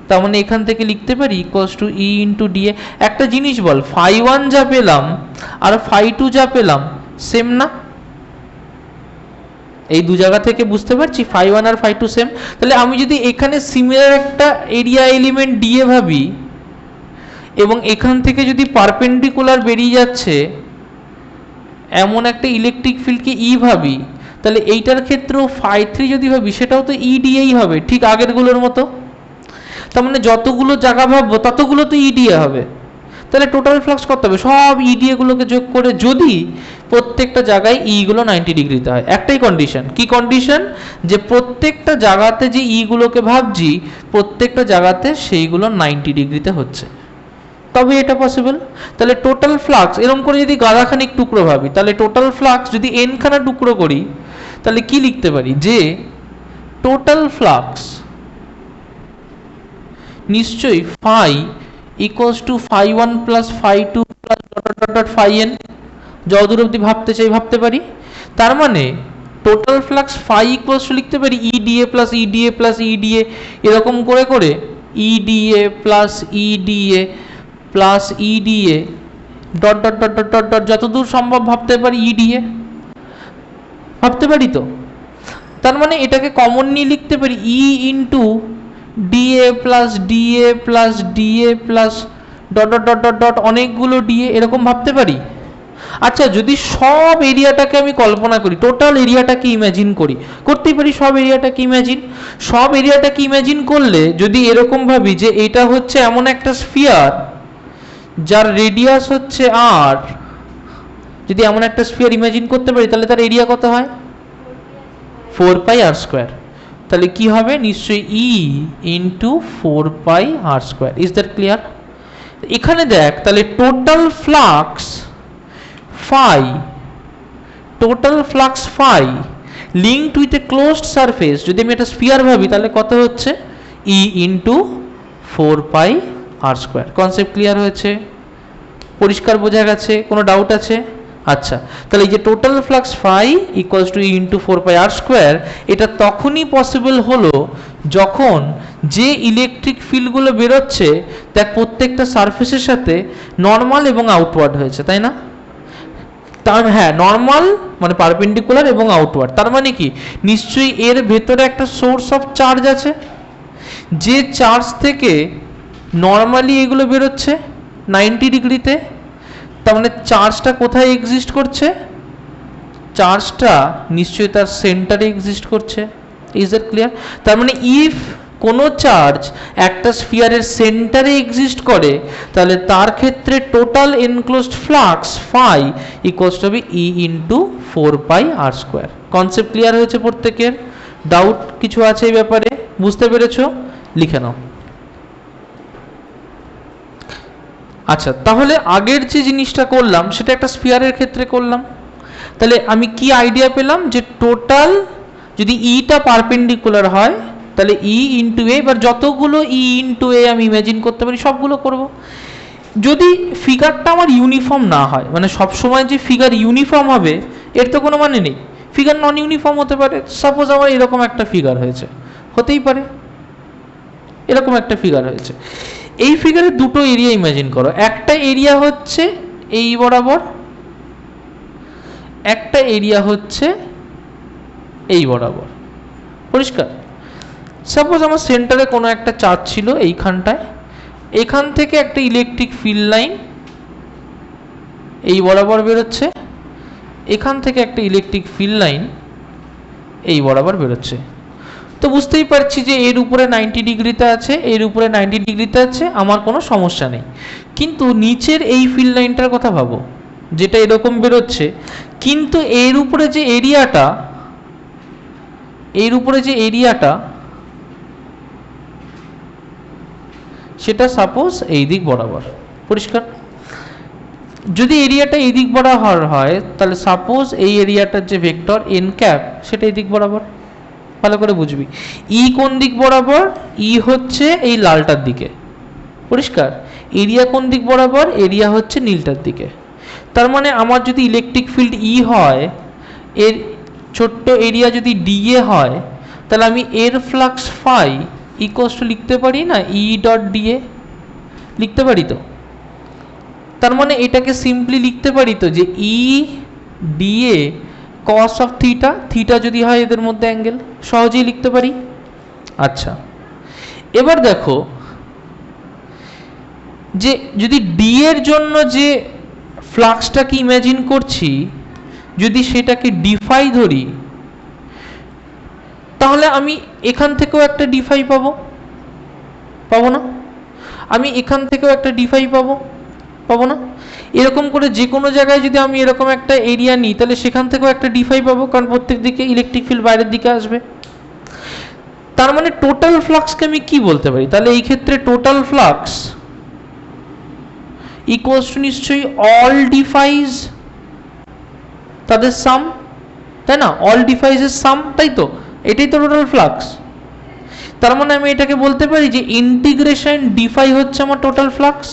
তার মানে এখান থেকে লিখতে পারি equals to E into DA. একটা জিনিস বল, ফাই 1 যা পেলাম আর ফাই 2 যা পেলাম সেম না? এই দু জায়গা থেকে বুঝতে পারছি ফাই 1 আর ফাই 2 সেম। তাহলে আমি যদি এখানে সিমিলার একটা এরিয়া এলিমেন্ট ডিএ ভাবি এবং এখান থেকে যদি পারপেন্ডিকুলার বেরিয়ে যাচ্ছে এমন একটা ইলেকট্রিক ফিল্ডকে ই ভাবি, তাহলে এইটার ক্ষেত্রেও ফাই 3 যদি ভাবি সেটাও তো ই ডিএই হবে ঠিক আগেরগুলোর মতো। তার মানে যতগুলো জায়গা ভাববো ততগুলো তো ই ডিএ হবে। তাহলে টোটাল ফ্লাক্স কত হবে, সব ইডিএ গুলোকে যোগ করে, যদি প্রত্যেকটা জায়গায় ই গুলো 90 ডিগ্রিতে হয়। একটাই কন্ডিশন, কি কন্ডিশন, যে প্রত্যেকটা জায়গাতে যে ই গুলোকে ভাবছি প্রত্যেকটা জায়গাতে সেইগুলো 90 ডিগ্রিতে হচ্ছে, তবে এটা পসিবল। তাহলে টোটাল ফ্লাক্স এরকম করে যদি গাদাখানিক টুকরো ভাবি, তাহলে টোটাল ফ্লাক্স যদি এন খানা টুকরো করি, তাহলে কি লিখতে পারি, যে টোটাল ফ্লাক্স নিশ্চয়ই phi equals to phi one plus phi two plus dot dot dot phi N, যতদূর অবধি ভাবতে চাই ভাবতে পারি। তার মানে total flux phi equals to লিখতে পারি ইডিএ প্লাস ইডিএ প্লাস ইডিএ, এরকম করে করে EDA plus EDA plus EDA dot dot dot dot dot dot যতদূর সম্ভব ভাবতে পারি ইডিএ, ভাবতে পারি তো। তার মানে এটাকে কমন নিয়ে লিখতে পারি E into dA plus dA plus dA plus dot dot dot dot dot অনেকগুলো ডিএ, এরকম ভাবতে পারি। আচ্ছা, যদি সব এরিয়াটাকে আমি কল্পনা করি, টোটাল এরিয়াটাকে ইমাজিন করি, করতেই পারি সব এরিয়াটাকে ইমাজিন। সব এরিয়াটাকে ইমাজিন করলে যদি এরকম ভাবি যে এটা হচ্ছে এমন একটা স্ফিয়ার যার রেডিয়াস হচ্ছে আর, যদি এমন একটা স্ফিয়ার ইমাজিন করতে পারি, তাহলে তার এরিয়া কত হয়, 4 পাই আর স্কোয়ার। তাহলে কি হবে, নিশ্চয়ই E into 4 pi R square. Is that clear? এখানে দেখ, তাহলে total flux phi, total flux phi linked with a closed surface, যদি আমি একটা স্ফিয়ার ভাবি তাহলে কত হচ্ছে, ই ইন্টু 4 পাই আর স্কোয়ার। কনসেপ্ট ক্লিয়ার হয়েছে, পরিষ্কার বোঝা গেছে, কোনো ডাউট আছে? আচ্ছা, তাহলে এই যে total flux phi equals to E into 4 pi R square, এটা তখনই পসিবল হলো যখন যে ইলেকট্রিক ফিল্ডগুলো বেরোচ্ছে দেখ প্রত্যেকটা সারফেসের সাথে নর্মাল এবং আউটওয়ার্ড হয়েছে, তাই না? তার হ্যাঁ, নর্মাল মানে পারপেন্ডিকুলার এবং আউটওয়ার্ড, তার মানে কি নিশ্চয়ই এর ভেতরে একটা সোর্স অফ চার্জ আছে, যে চার্জ থেকে নর্মালি এগুলো বেরোচ্ছে 90 ডিগ্রিতে। তার মানে চার্জটা কোথায় এক্সিস্ট করছে, চার্জটা নিশ্চয়ই তার সেন্টারে এক্সিস্ট করছে। Is that clear? তার মানে ইফ কোনো চার্জ একটা স্ফিয়ারের সেন্টারে এক্সিস্ট করে, তাহলে তার ক্ষেত্রে total enclosed flux phi equals to হবে ই ইন্টু 4 পাই আর স্কোয়ার। কনসেপ্ট ক্লিয়ার হয়েছে প্রত্যেকের? ডাউট কিছু আছে এই ব্যাপারে? বুঝতে পেরেছো? লিখে নাও। আচ্ছা, তাহলে আগের যে জিনিসটা করলাম সেটা একটা স্ফিয়ারের ক্ষেত্রে করলাম। তাহলে আমি কি আইডিয়া পেলাম, যে টোটাল যদি ইটা পারপেন্ডিকুলার হয় তাহলে ই ইন্টু এ, এবার যতগুলো ই ইন্টু এ আমি ইমাজিন করতে পারি সবগুলো করব। যদি ফিগারটা আমার ইউনিফর্ম না হয়, মানে সবসময় যে ফিগার ইউনিফর্ম হবে এর তো কোনো মানে নেই, ফিগার নন ইউনিফর্ম হতে পারে। সাপোজ আমার এরকম একটা ফিগার হয়েছে, হতেই পারে এরকম একটা ফিগার হয়েছে। এই ফিগারে দুটো এরিয়া ইমাজিন করো, একটা এরিয়া হচ্ছে এই বরাবর, একটা এরিয়া হচ্ছে এই বরাবর। পরিষ্কার? সাপোজ আমার সেন্টারে কোনো একটা চার্জ ছিল এইখানটায়, এখান থেকে একটা ইলেকট্রিক ফিল্ড লাইন এই বরাবর বেরোচ্ছে, এখান থেকে একটা ইলেকট্রিক ফিল্ড লাইন এই বরাবর বেরোচ্ছে। তো বুঝতেই পারছি যে এর উপরে 90 ডিগ্রিতে আছে, এর উপরে 90 ডিগ্রিতে আছে, আমার কোনো সমস্যা নেই। কিন্তু নিচের এই ফিল্ড লাইনটার কথা ভাবো, যেটা এরকম বেরোচ্ছে, কিন্তু এর উপরে যে এরিয়াটা, এর উপরে যে এরিয়াটা সেটা সাপোজ এই দিক বরাবর। পরিষ্কার? যদি এরিয়াটা এই দিক বরাবর হয় তাহলে সাপোজ এই এরিয়াটার যে ভেক্টর এন ক্যাপ সেটা এই দিক বরাবর। ভালো করে বুঝবি, ই কোন দিক বরাবর, ই হচ্ছে এই লালটার দিকে। পরিষ্কার? এরিয়া কোন দিক বরাবর, এরিয়া হচ্ছে নীলটার দিকে। তার মানে আমার যদি ইলেকট্রিক ফিল্ড ই হয়, এর ছোট্ট এরিয়া যদি ডিএ হয়, তাহলে আমি এর ফ্লাক্স ফাই ইকুয়ালস টু লিখতে পারি না ই ডট ডিএ, লিখতে পারি তো? তার মানে এটাকে সিম্পলি লিখতে পারি তো যে E dA cos of theta, theta যদি হয় এদের মধ্যে অ্যাঙ্গেল, সহজেই লিখতে পারি। আচ্ছা, এবার দেখো যে যদি ডি এর জন্য যে ফ্লাক্সটাকে ইমাজিন করছি, যদি সেটাকে ডিফাই ধরি, তাহলে আমি এখান থেকেও একটা ডিফাই পাবো, পাবো না? আমি এখান থেকেও একটা ডিফাই পাবো, পাবো না? এরকম করে যে কোনো জায়গায় যদি আমি এরকম একটা এরিয়া নিই তাহলে সেখান থেকেও একটা ডিফাই পাবো, কারণ প্রত্যেক দিকে ইলেকট্রিক ফিল্ড বাইরের দিকে আসবে। তার মানে টোটাল ফ্লাক্সকে আমি কি বলতে পারি? তাহলে এই ক্ষেত্রে টোটাল ফ্লাক্স ইকুয়ালস টু নিশ্চয়ই অল ডিফাইজ তাদের সাম, তাই না? অল ডিফাইজের সাম, তাই তো? এটাই তো টোটাল ফ্লাক্স। তার মানে আমি এটাকে বলতে পারি যে ইন্টিগ্রেশন ডিফাই হচ্ছে আমার টোটাল ফ্লাক্স।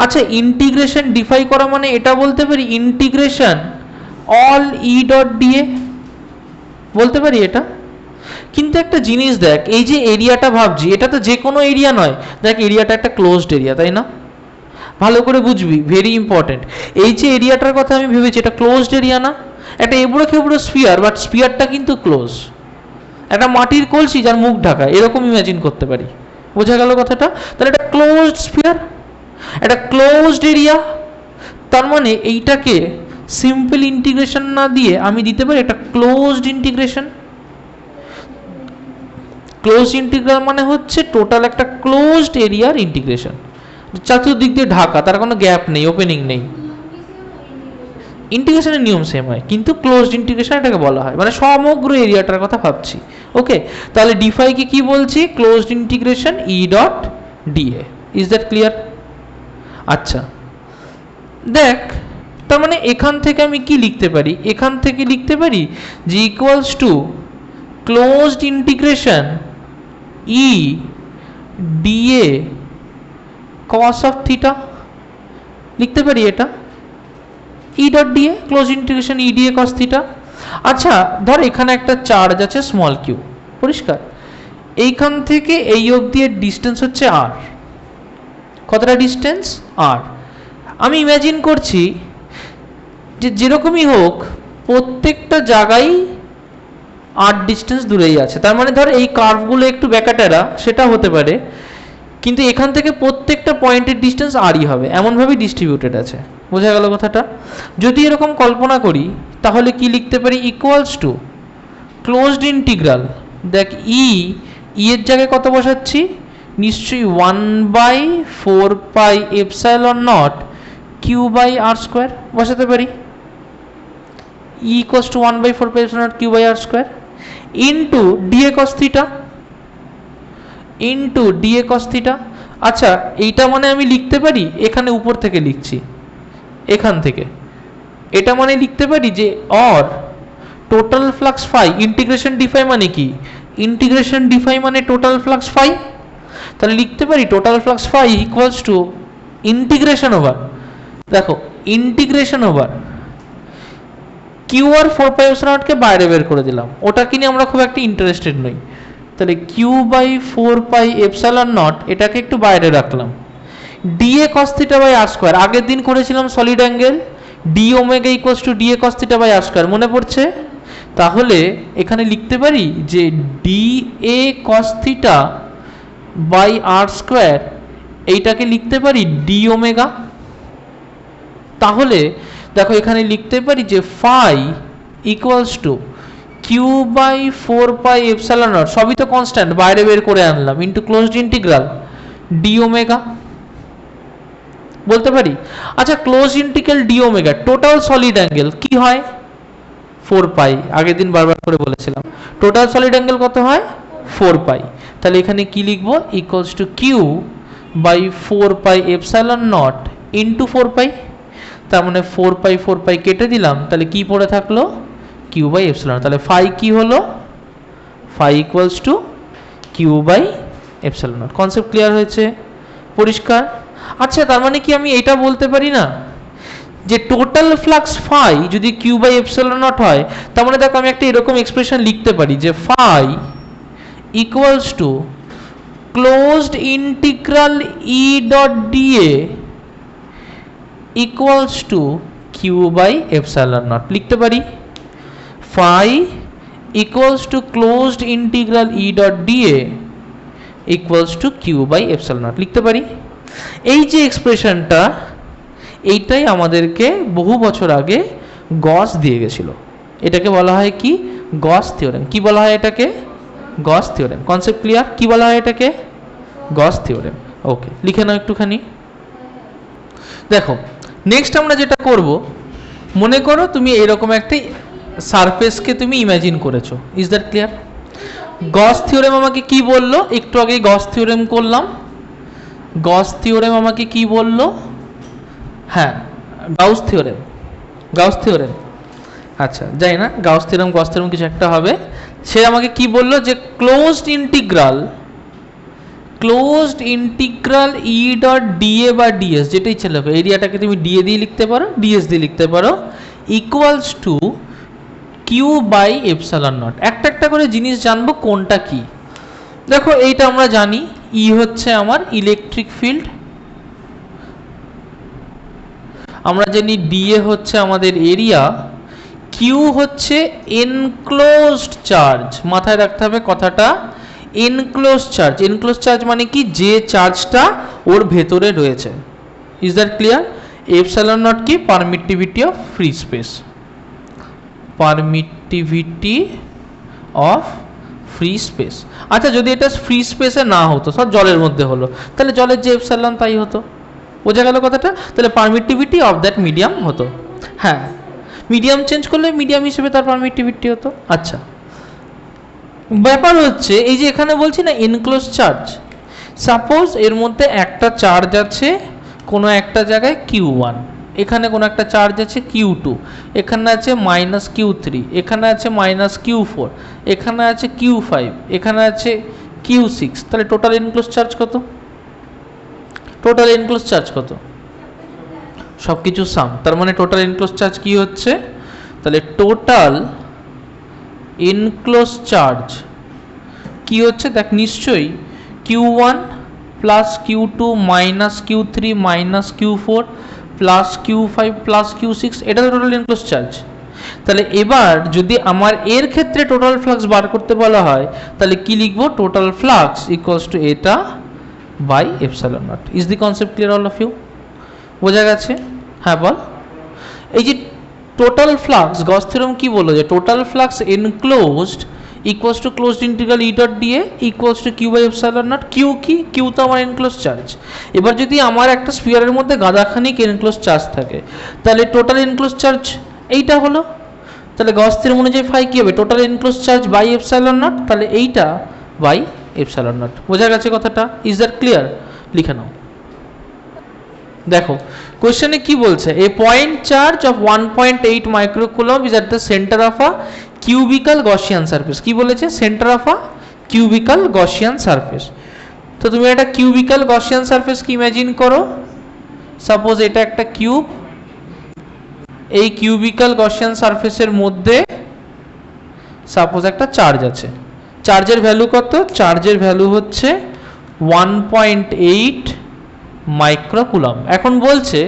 আচ্ছা, ইন্টিগ্রেশন ডিফাই করা মানে এটা বলতে পারি ইন্টিগ্রেশন অল ই ডট ডিএ, বলতে পারি এটা। কিন্তু একটা জিনিস দেখ, এই যে এরিয়াটা ভাবছি এটা তো যে কোনো এরিয়া নয়। দেখ, এরিয়াটা একটা ক্লোজড এরিয়া, তাই না? ভালো করে বুঝবি, ভেরি ইম্পর্টেন্ট। এই যে এরিয়াটার কথা আমি ভেবেছি, এটা ক্লোজড এরিয়া না? একটা এবড়ো খেবড়ো স্ফিয়ার, বাট স্ফিয়ারটা কিন্তু ক্লোজ। একটা মাটির কলসি যার মুখ ঢাকা, এরকম ইমাজিন করতে পারি। বোঝা গেল কথাটা? তাহলে এটা ক্লোজড স্ফিয়ার, একটা ক্লোজড এরিয়া। তার মানে এইটাকে সিম্পল ইন্টিগ্রেশন না দিয়ে আমি দিতে পারি একটা ক্লোজড ইন্টিগ্রেশন। ক্লোজ ইন্টিগ্রাল মানে হচ্ছে টোটাল একটা ক্লোজড এরিয়ার ইন্টিগ্রেশন, চতুর্দিক দিয়ে ঢাকা, তার কোনো গ্যাপ নেই, ওপেনিং নেই। ইন্টিগ্রেশনের নিয়ম সেম হয়, কিন্তু ক্লোজড ইন্টিগ্রেশন এটাকে বলা হয়, মানে সমগ্র এরিয়াটার কথা ভাবছি। ওকে, তাহলে ডিফাইকে কি বলছি? Closed integration E dot DA. Is that clear? আচ্ছা, দেখ, তার মানে এখান থেকে আমি কি লিখতে পারি? এখান থেকে লিখতে পারি যে equals to closed integration E dA cos of theta, লিখতে পারি এটা E dot dA, close integration E dA cos theta. আচ্ছা, ধর এখানে একটা চার্জ আছে স্মল কিউ, পরিষ্কার। এইখান থেকে এই অবধি এর ডিস্টেন্স হচ্ছে আর। কতটা ডিস্টেন্স? আর। আমি ইমাজিন করছি যে যেরকমই হোক প্রত্যেকটা জায়গায় আর ডিস্টেন্স দূরেই আছে। তার মানে ধর এই কার্ভগুলো একটু ব্যাকাটেরা, সেটা হতে পারে, কিন্তু এখান থেকে প্রত্যেকটা পয়েন্টের ডিস্টেন্স আরই হবে, এমনভাবেই ডিস্ট্রিবিউটেড আছে। বোঝা গেল কথাটা? যদি এরকম কল্পনা করি তাহলে কি লিখতে পারি? ইকুয়ালস টু ক্লোজড ইন্টিগ্রাল, দেখ ই এর জায়গায় কত বসাচ্ছি? নিশ্চয়ই 1/4πε0 কিউ বাই আর স্কোয়ার বসাতে পারি। E equals to 1/4πε0 q by R square into dA cos theta, into dA cos theta. আচ্ছা, এইটা মানে আমি লিখতে পারি, এখানে উপর থেকে লিখছি, এখান থেকে এটা মানে লিখতে পারি যে or total flux phi integration d phi মানে কি? ইন্টিগ্রেশন ডিফাই মানে টোটাল ফ্লাক্স ফাই। তাহলে লিখতে পারি total flux phi equals to integration over, দেখো ইন্টিগ্রেশন ওভার কিউ আর 4πε0কে বাইরে বের করে দিলাম, ওটা কি নিয়ে আমরা খুব একটা ইন্টারেস্টেড নই। তাহলে কিউ বাই 4πε0 এটাকে একটু বাইরে রাখলাম। DA cos theta by R square, আগের দিন করেছিলাম solid angle, D omega equals to DA cos theta by R square, মনে পড়ছে? তাহলে এখানে লিখতে পারি যে DA cos theta by R square, এইটাকে লিখতে পারি ডি ওমেগা। তাহলে দেখো এখানে লিখতে পারি যে phi equals to Q by 4πε0, সবই তো কনস্ট্যান্ট, বাইরে বের করে আনলাম, into closed integral d omega বলতে পারি। আচ্ছা, close integral d omega total solid angle কি হয়? 4π, আগের দিন বারবার করে বলেছিলাম। টোটাল সলিড অ্যাঙ্গেল কত হয়? 4π। তাহলে এখানে কি লিখবো? Equals to Q by 4πε0 into 4π। তার মানে 4π কেটে দিলাম, তাহলে কি পড়ে থাকলো? Q by epsilon. তাহলে ফাই কি হলো? Phi equals to Q by epsilon. Concept clear হয়েছে? পরিষ্কার? আচ্ছা, তার মানে কি আমি এটা বলতে পারি না যে টোটাল ফ্লাক্স ফাই যদি কিউ বাই এপসিলন নট হয়, তার মানে দেখো আমি একটা এরকম এক্সপ্রেশন লিখতে পারি যে phi equals to closed integral E dot DA equals to Q by epsilon naught, লিখতে পারি phi equals to closed integral E dot DA equals to Q by epsilon naught, লিখতে পারি। এই যে এক্সপ্রেশনটা, এইটাই আমাদেরকে বহু বছর আগে গস দিয়ে গেছিল। এটাকে বলা হয় কি? গস থিওরেম। কি বলা হয় এটাকে? গস থিওরেম। Concept clear? কি বলা হয় এটাকে? গস থিওরেম। ওকে, লিখে নাও একটুখানি। দেখো নেক্সট আমরা যেটা করব, মনে করো তুমি এরকম একটা সারফেসকে তুমি ইমাজিন করেছো। Is that clear? Gauss theorem আমাকে কি বললো? একটু আগে গস থিওরেম করলাম। গস থিওরেম আমাকে কি বললো? হ্যাঁ, গাউস থিওরেম। গাউস থিওরেম, আচ্ছা জানি না গাউস থিওরেম গস থিওরেম কিছু একটা হবে। সে আমাকে কি বললো যে closed integral E dot DA বা ডিএস যেটাই ছেলে হবে, এরিয়াটাকে তুমি ডিএ দিয়ে লিখতে পারো, ডিএস দিয়ে লিখতে পারো, equals to Q by epsilon naught. একটা একটা করে জিনিস জানবো কোনটা কি। দেখো এইটা আমরা জানি, ই হচ্ছে আমার ইলেকট্রিক ফিল্ড, আমরা জানি ডিএ হচ্ছে আমাদের এরিয়া, কিউ হচ্ছে এনক্লোজড চার্জ। মাথায় রাখতে হবে কথাটা, এনক্লোজ চার্জ। এনক্লোজ চার্জ মানে কি? যে চার্জটা ওর ভেতরে রয়েছে। Is that clear? Epsilon naught কি? Permittivity of free space. Permittivity of free space. আচ্ছা যদি এটা ফ্রি স্পেসে না হতো, সব জলের মধ্যে হলো, তাহলে জলের যে এপসাইলন তাই হতো। বোঝা গেল কথাটা? তাহলে পারমিটিভিটি অফ দ্যাট মিডিয়াম হতো। হ্যাঁ, মিডিয়াম চেঞ্জ করলে মিডিয়াম হিসেবে তার পারমিটিভিটি হতো। আচ্ছা, ব্যাপার হচ্ছে এই যে এখানে বলছি না এনক্লোজ চার্জ, সাপোজ এর মধ্যে একটা চার্জ আছে কোনো একটা জায়গায় Q1, এখানে কোনো একটা চার্জ আছে Q2, এখানে আছে -Q3, এখানে আছে -Q4, এখানে আছে Q5, এখানে আছে Q6, তাহলে টোটাল এনক্লোজ চার্জ কত? টোটাল এনক্লোজ চার্জ কত? সব কিছু সাম, তার মানে টোটাল এনক্লোজ চার্জ কি হচ্ছে? তাহলে টোটাল এনক্লোজ চার্জ কি হচ্ছে? দেখ নিশ্চয়ই Q1 plus Q2 minus Q3 minus Q4 plus Q5 plus Q6, এটা তো টোটাল এনক্লোজ চার্জ। তাহলে এবার যদি আমার এর ক্ষেত্রে টোটাল ফ্লাক্স বার করতে বলা হয়, তাহলে কি লিখবো? টোটাল ফ্লাক্স ইকুয়ালস টু এটা by epsilon naught. Is the concept clear all of you? বোঝা গেছে? হ্যাঁ বল। এই যে টোটাল ফ্লাক্স, গস থিওরেম কি বললো? যে total flux enclosed equals to closed integral E dot DA equals to Q by epsilon naught. Q কি? কিউ তো আমার এনক্লোজ চার্জ। এবার যদি আমার একটা স্ফিয়ারের মধ্যে গাদাখানিক এনক্লোজ চার্জ থাকে, তাহলে টোটাল এনক্লোজ চার্জ এইটা হলো। তাহলে গস থিওরেম অনুযায়ী ফাই কি হবে? Total enclose charge by epsilon naught, তাহলে এইটা বাই এপসাইলন নট। বোঝা গেছে কথাটা? Is that clear? লিখে নাও। দেখো কোশ্চেনে কি বলছে? A point charge of 1.8 microcoulomb is at the centre of a cubical Gaussian surface. কি বলেছে? Centre of a cubical Gaussian surface. তো তুমি একটা কিউবিক্যাল গসিয়ান সারফেস কি ইমাজিন করো। সাপোজ এটা একটা কিউব, এই কিউবিক্যাল গসিয়ান সারফেসের মধ্যে সাপোজ একটা চার্জ আছে। চার্জের ভ্যালু কত? চার্জের ভ্যালু হচ্ছে 1.8 মাইক্রোকুলম। এখন বলছে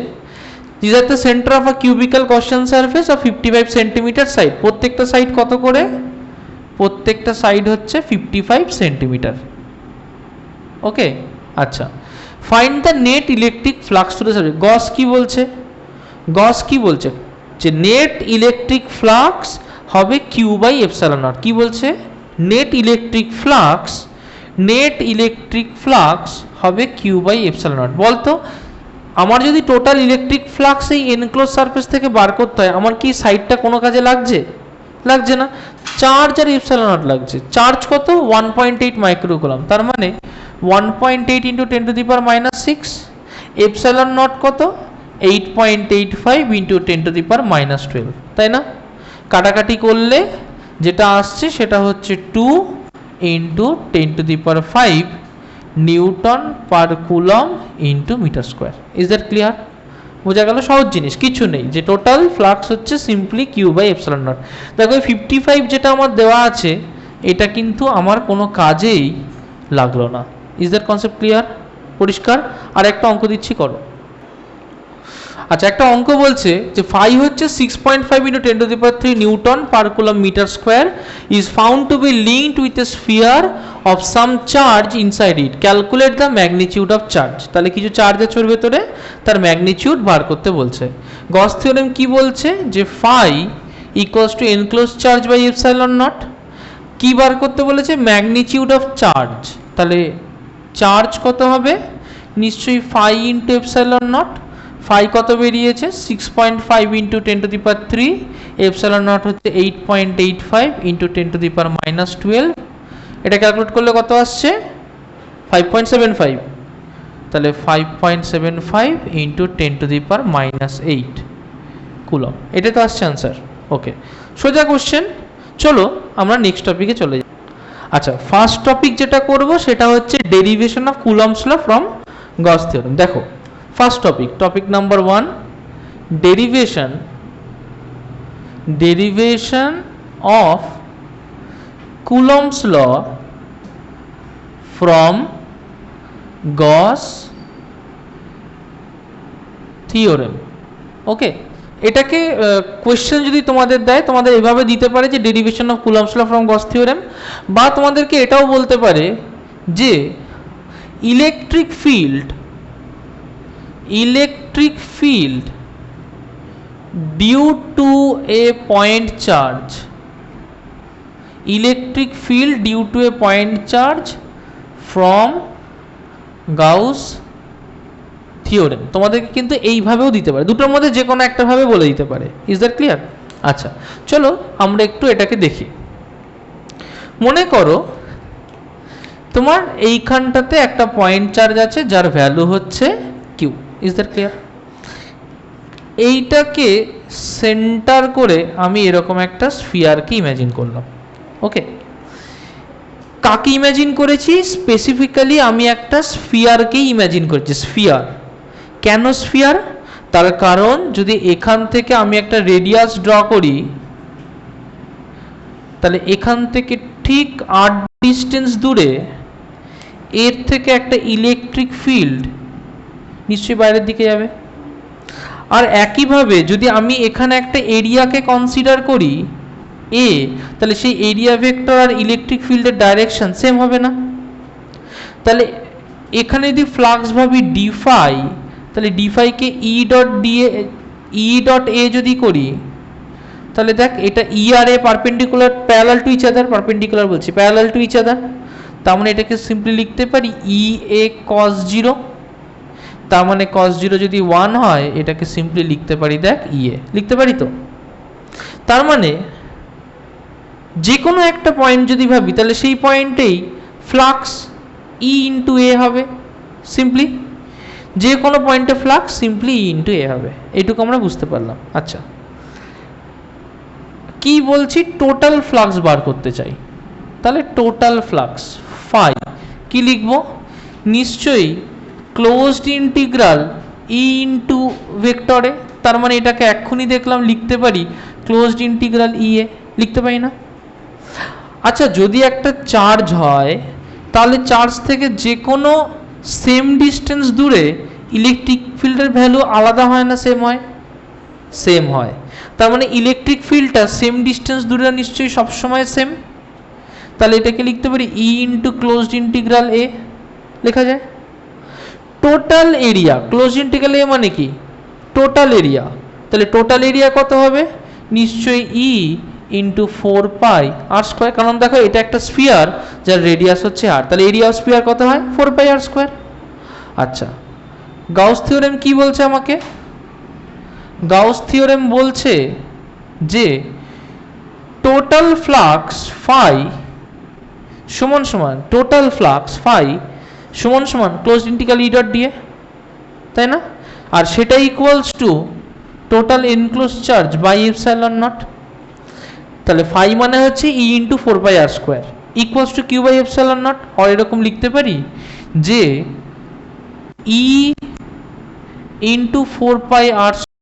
this are the centre of a cubical Gaussian surface of 55 centimetre side. প্রত্যেকটা সাইড কত করে? প্রত্যেকটা সাইড হচ্ছে 55 সেন্টিমিটার। ওকে, আচ্ছা, find the net electric flux through the surface. Gauss কি বলছে? গস কি বলছে? যে নেট ইলেকট্রিক ফ্লাক্স হবে কিউ বাই এপসাইলন নট। কি বলছে? নেট ইলেকট্রিক ফ্লাক্স হবে কিউ বাই এপসাইলন নট। বলতো আমার যদি টোটাল ইলেকট্রিক ফ্লাক্স এই এনক্লোজ সারফেস থেকে বার করতে হয়, আমার কি সাইডটা কোনো কাজে লাগছে? লাগছে না। চার্জ আর এপসাইলন নট লাগছে। চার্জ কত? 1.8 মাইক্রোকুলম, তার মানে 1.8 into 10 to the power -6। Epsilon not কত? 8.85 ইন্টু 10 টু দি পাওয়ার -12, তাই না? কাটাকাটি করলে যেটা আসছে সেটা হচ্ছে 2 into 10 to the power 5 newton per coulomb into metre square. Is that clear? বোঝা গেল? সহজ জিনিস, কিছু নেই, যে টোটাল ফ্লাক্স হচ্ছে simply Q by epsilon naught. দেখো 55 যেটা আমার দেওয়া আছে, এটা কিন্তু আমার কোনো কাজেই লাগলো না। Is that concept clear? পরিষ্কার? আর একটা অঙ্ক দিচ্ছি, করো। আচ্ছা, একটা অঙ্ক বলছে যে ফাই হচ্ছে 6.5 into 10 to the power 3 newton per coulomb metre square is found to be linked with a sphere of some charge inside it, calculate the magnitude of charge. তাহলে কিছু চার্জ আছে ওর ভেতরে, তার ম্যাগনিটিউড বার করতে বলছে। গস থিওরেম কি বলছে? যে phi equals to enclose charge by epsilon naught. কি বার করতে বলেছে? Magnitude of charge. তাহলে চার্জ কত হবে? নিশ্চয়ই phi into epsilon naught. Phi কত বেরিয়েছে 6.5 ইন্টু 10⁻³ এপসাইলন নট হচ্ছে 8.85 ইন্টু 10⁻⁻12 এটা ক্যালকুলেট করলে কত আসছে 5.75 তাহলে 5.75 ইন্টু 10⁻⁻8 কুলম এটা তো আসছে আনসার ওকে সোজা কোশ্চেন চলো আমরা নেক্সট টপিকে চলে যাই আচ্ছা ফার্স্ট টপিক যেটা করব সেটা হচ্ছে derivation of Coulomb's law from Gauss theorem দেখো first topic number 1 derivation of Coulomb's law from Gauss theorem okay এটাকে কোয়েশ্চেন যদি তোমাদের দেয় তোমাদের এভাবে দিতে পারে যে derivation of Coulomb's law from Gauss theorem বা তোমাদেরকে এটাও বলতে পারে যে electric field due to a point charge from Gauss theorem তোমাদেরকে কিন্তু এইভাবেও দিতে পারে দুটোর মধ্যে যে কোনো একটা ভাবে বলে দিতে পারে ইজ দ্যাট ক্লিয়ার আচ্ছা চলো আমরা একটু এটাকে দেখি মনে করো তোমার এইখানটাতে একটা পয়েন্ট চার্জ আছে যার ভ্যালু হচ্ছে কিউ ইজ দ্যাট ক্লিয়ার এইটাকে সেন্টার করে আমি এরকম একটা স্ফিয়ারকে ইমাজিন করলাম ওকে কাকে ইমাজিন করেছি স্পেসিফিক্যালি আমি একটা স্ফিয়ারকেই ইমাজিন করেছি স্ফিয়ার কেন স্ফিয়ার তার কারণ যদি এখান থেকে আমি একটা রেডিয়াস ড্র করি তাহলে এখান থেকে ঠিক 8 ডিস্টেন্স দূরে এর থেকে একটা ইলেকট্রিক ফিল্ড নিশ্চয়ই বাইরের দিকে যাবে আর একইভাবে যদি আমি এখানে একটা এরিয়াকে কনসিডার করি এ তাহলে সেই এরিয়া ভেক্টর আর ইলেকট্রিক ফিল্ডের ডাইরেকশন সেম হবে না তাহলে এখানে যদি ফ্লাক্স ভাবি ডি ফাই তাহলে ডি ফাইকে ই ডট এ যদি করি তাহলে দেখ এটা ই আর A perpendicular parallel to each other perpendicular বলছি প্যারালাল টু ইচ আদার তার মানে এটাকে সিম্পলি লিখতে পারি ই এ কস 0 তার মানে কস 0 যদি 1 হয় এটাকে সিম্পলি লিখতে পারি দেখ ই এ লিখতে পারি তো তার মানে যে কোনো একটা পয়েন্ট যদি ভাবি তাহলে সেই পয়েন্টেই ফ্লাক্স ই ইন্টু এ হবে সিম্পলি যে কোনো পয়েন্টে ফ্লাক্স সিম্পলি ই ইন্টু এ হবে এইটুকু আমরা বুঝতে পারলাম আচ্ছা কি বলছি টোটাল ফ্লাক্স বার করতে চাই তাহলে টোটাল ফ্লাক্স ফাই কি লিখব নিশ্চয়ই ক্লোজড ইন্টিগ্রাল ই ইন্টু ভেক্টরে তার মানে এটাকে এক্ষুনি দেখলাম লিখতে পারি ক্লোজড ইন্টিগ্রাল ই এ লিখতে পারি না আচ্ছা যদি একটা চার্জ হয় তাহলে চার্জ থেকে যে কোনো সেম ডিস্টেন্স দূরে ইলেকট্রিক ফিল্ডের ভ্যালু আলাদা হয় না সেম হয় তার মানে ইলেকট্রিক ফিল্ডটা সেম ডিস্টেন্স দূরে নিশ্চয়ই সবসময় সেম তাহলে এটাকে লিখতে পারি ই ইন্টু ক্লোজড ইন্টিগ্রাল এ লেখা যায় টোটাল এরিয়া ক্লোজড ইন্টিগ্রাল এ মানে কি টোটাল এরিয়া তাহলে টোটাল এরিয়া কত হবে নিশ্চয়ই ই ইন্টু 4 r স্কোয়ার কারণ দেখো এটা একটা স্ফিয়ার যার রেডিয়াস হচ্ছে r তাহলে এরিয়া অফ স্ফিয়ার কত হয় 4 r স্কোয়ার আচ্ছা গাউস থিওরেম কি বলছে আমাকে গাউস থিওরেম বলছে যে টোটাল ফ্লাক্স ফাই সমান সমান টোটাল ফ্লাক্স ফাই সমান সমান closed integral E dot dA তাই না আর সেটা equals to total enclose charge by epsilon naught তাহলে ফাই মানে হচ্ছে E into 4 r square equals to Q by epsilon naught আর এরকম লিখতে পারি যে ই ইন্টু 4 r